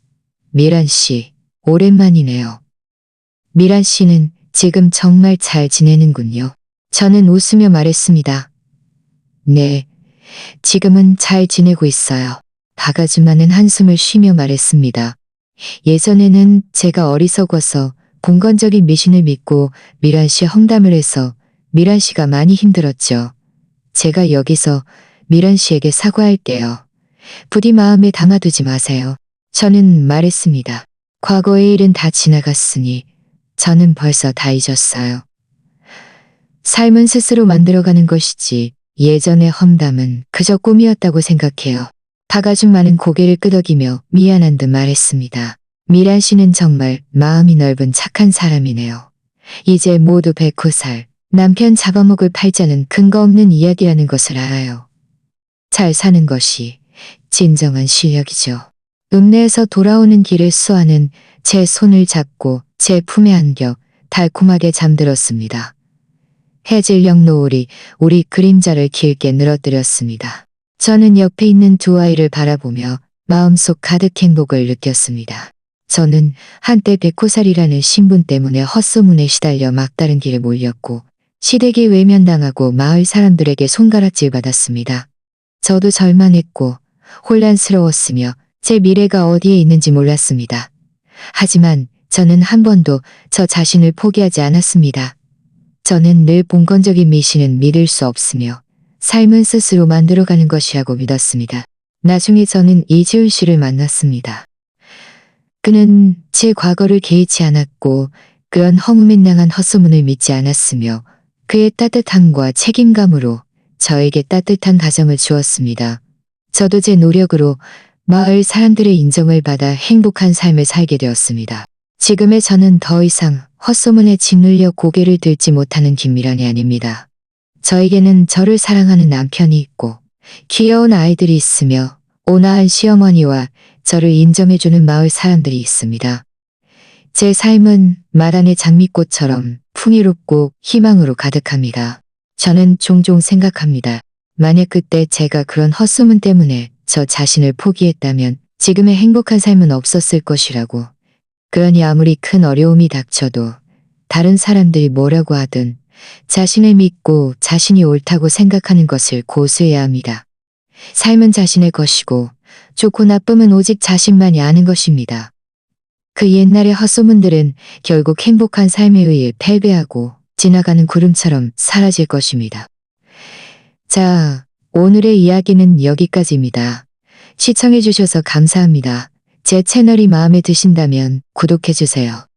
미란 씨, 오랜만이네요. 미란 씨는 지금 정말 잘 지내는군요. 저는 웃으며 말했습니다. 네, 지금은 잘 지내고 있어요. 박아줌마는 한숨을 쉬며 말했습니다. 예전에는 제가 어리석어서 봉건적인 미신을 믿고 미란 씨 험담을 해서 미란 씨가 많이 힘들었죠. 제가 여기서 미란 씨에게 사과할게요. 부디 마음에 담아두지 마세요. 저는 말했습니다. 과거의 일은 다 지나갔으니 저는 벌써 다 잊었어요. 삶은 스스로 만들어가는 것이지 예전의 험담은 그저 꿈이었다고 생각해요. 박아줌마는 고개를 끄덕이며 미안한 듯 말했습니다. 미란 씨는 정말 마음이 넓은 착한 사람이네요. 이제 모두 100살, 남편 잡아먹을 팔자는 근거 없는 이야기라는 것을 알아요. 잘 사는 것이 진정한 실력이죠. 읍내에서 돌아오는 길에 수아는 제 손을 잡고 제 품에 안겨 달콤하게 잠들었습니다. 해질녘 노을이 우리 그림자를 길게 늘어뜨렸습니다. 저는 옆에 있는 두 아이를 바라보며 마음속 가득 행복을 느꼈습니다. 저는 한때 백호살이라는 신분 때문에 헛소문에 시달려 막다른 길에 몰렸고 시댁에 외면당하고 마을 사람들에게 손가락질 받았습니다. 저도 절망했고 혼란스러웠으며 제 미래가 어디에 있는지 몰랐습니다. 하지만 저는 한 번도 저 자신을 포기하지 않았습니다. 저는 늘 봉건적인 미신은 믿을 수 없으며 삶은 스스로 만들어가는 것이라고 믿었습니다. 나중에 저는 이지훈 씨를 만났습니다. 그는 제 과거를 개의치 않았고 그런 허무맹랑한 헛소문을 믿지 않았으며 그의 따뜻함과 책임감으로 저에게 따뜻한 가정을 주었습니다. 저도 제 노력으로 마을 사람들의 인정을 받아 행복한 삶을 살게 되었습니다. 지금의 저는 더 이상 헛소문에 짓눌려 고개를 들지 못하는 김미란이 아닙니다. 저에게는 저를 사랑하는 남편이 있고 귀여운 아이들이 있으며 온화한 시어머니와 저를 인정해주는 마을 사람들이 있습니다. 제 삶은 마당의 장미꽃처럼 풍요롭고 희망으로 가득합니다. 저는 종종 생각합니다. 만약 그때 제가 그런 헛소문 때문에 저 자신을 포기했다면 지금의 행복한 삶은 없었을 것이라고. 그러니 아무리 큰 어려움이 닥쳐도 다른 사람들이 뭐라고 하든 자신을 믿고 자신이 옳다고 생각하는 것을 고수해야 합니다. 삶은 자신의 것이고 좋고 나쁨은 오직 자신만이 아는 것입니다. 그 옛날의 헛소문들은 결국 행복한 삶에 의해 패배하고 지나가는 구름처럼 사라질 것입니다. 자, 오늘의 이야기는 여기까지입니다. 시청해주셔서 감사합니다. 제 채널이 마음에 드신다면 구독해주세요.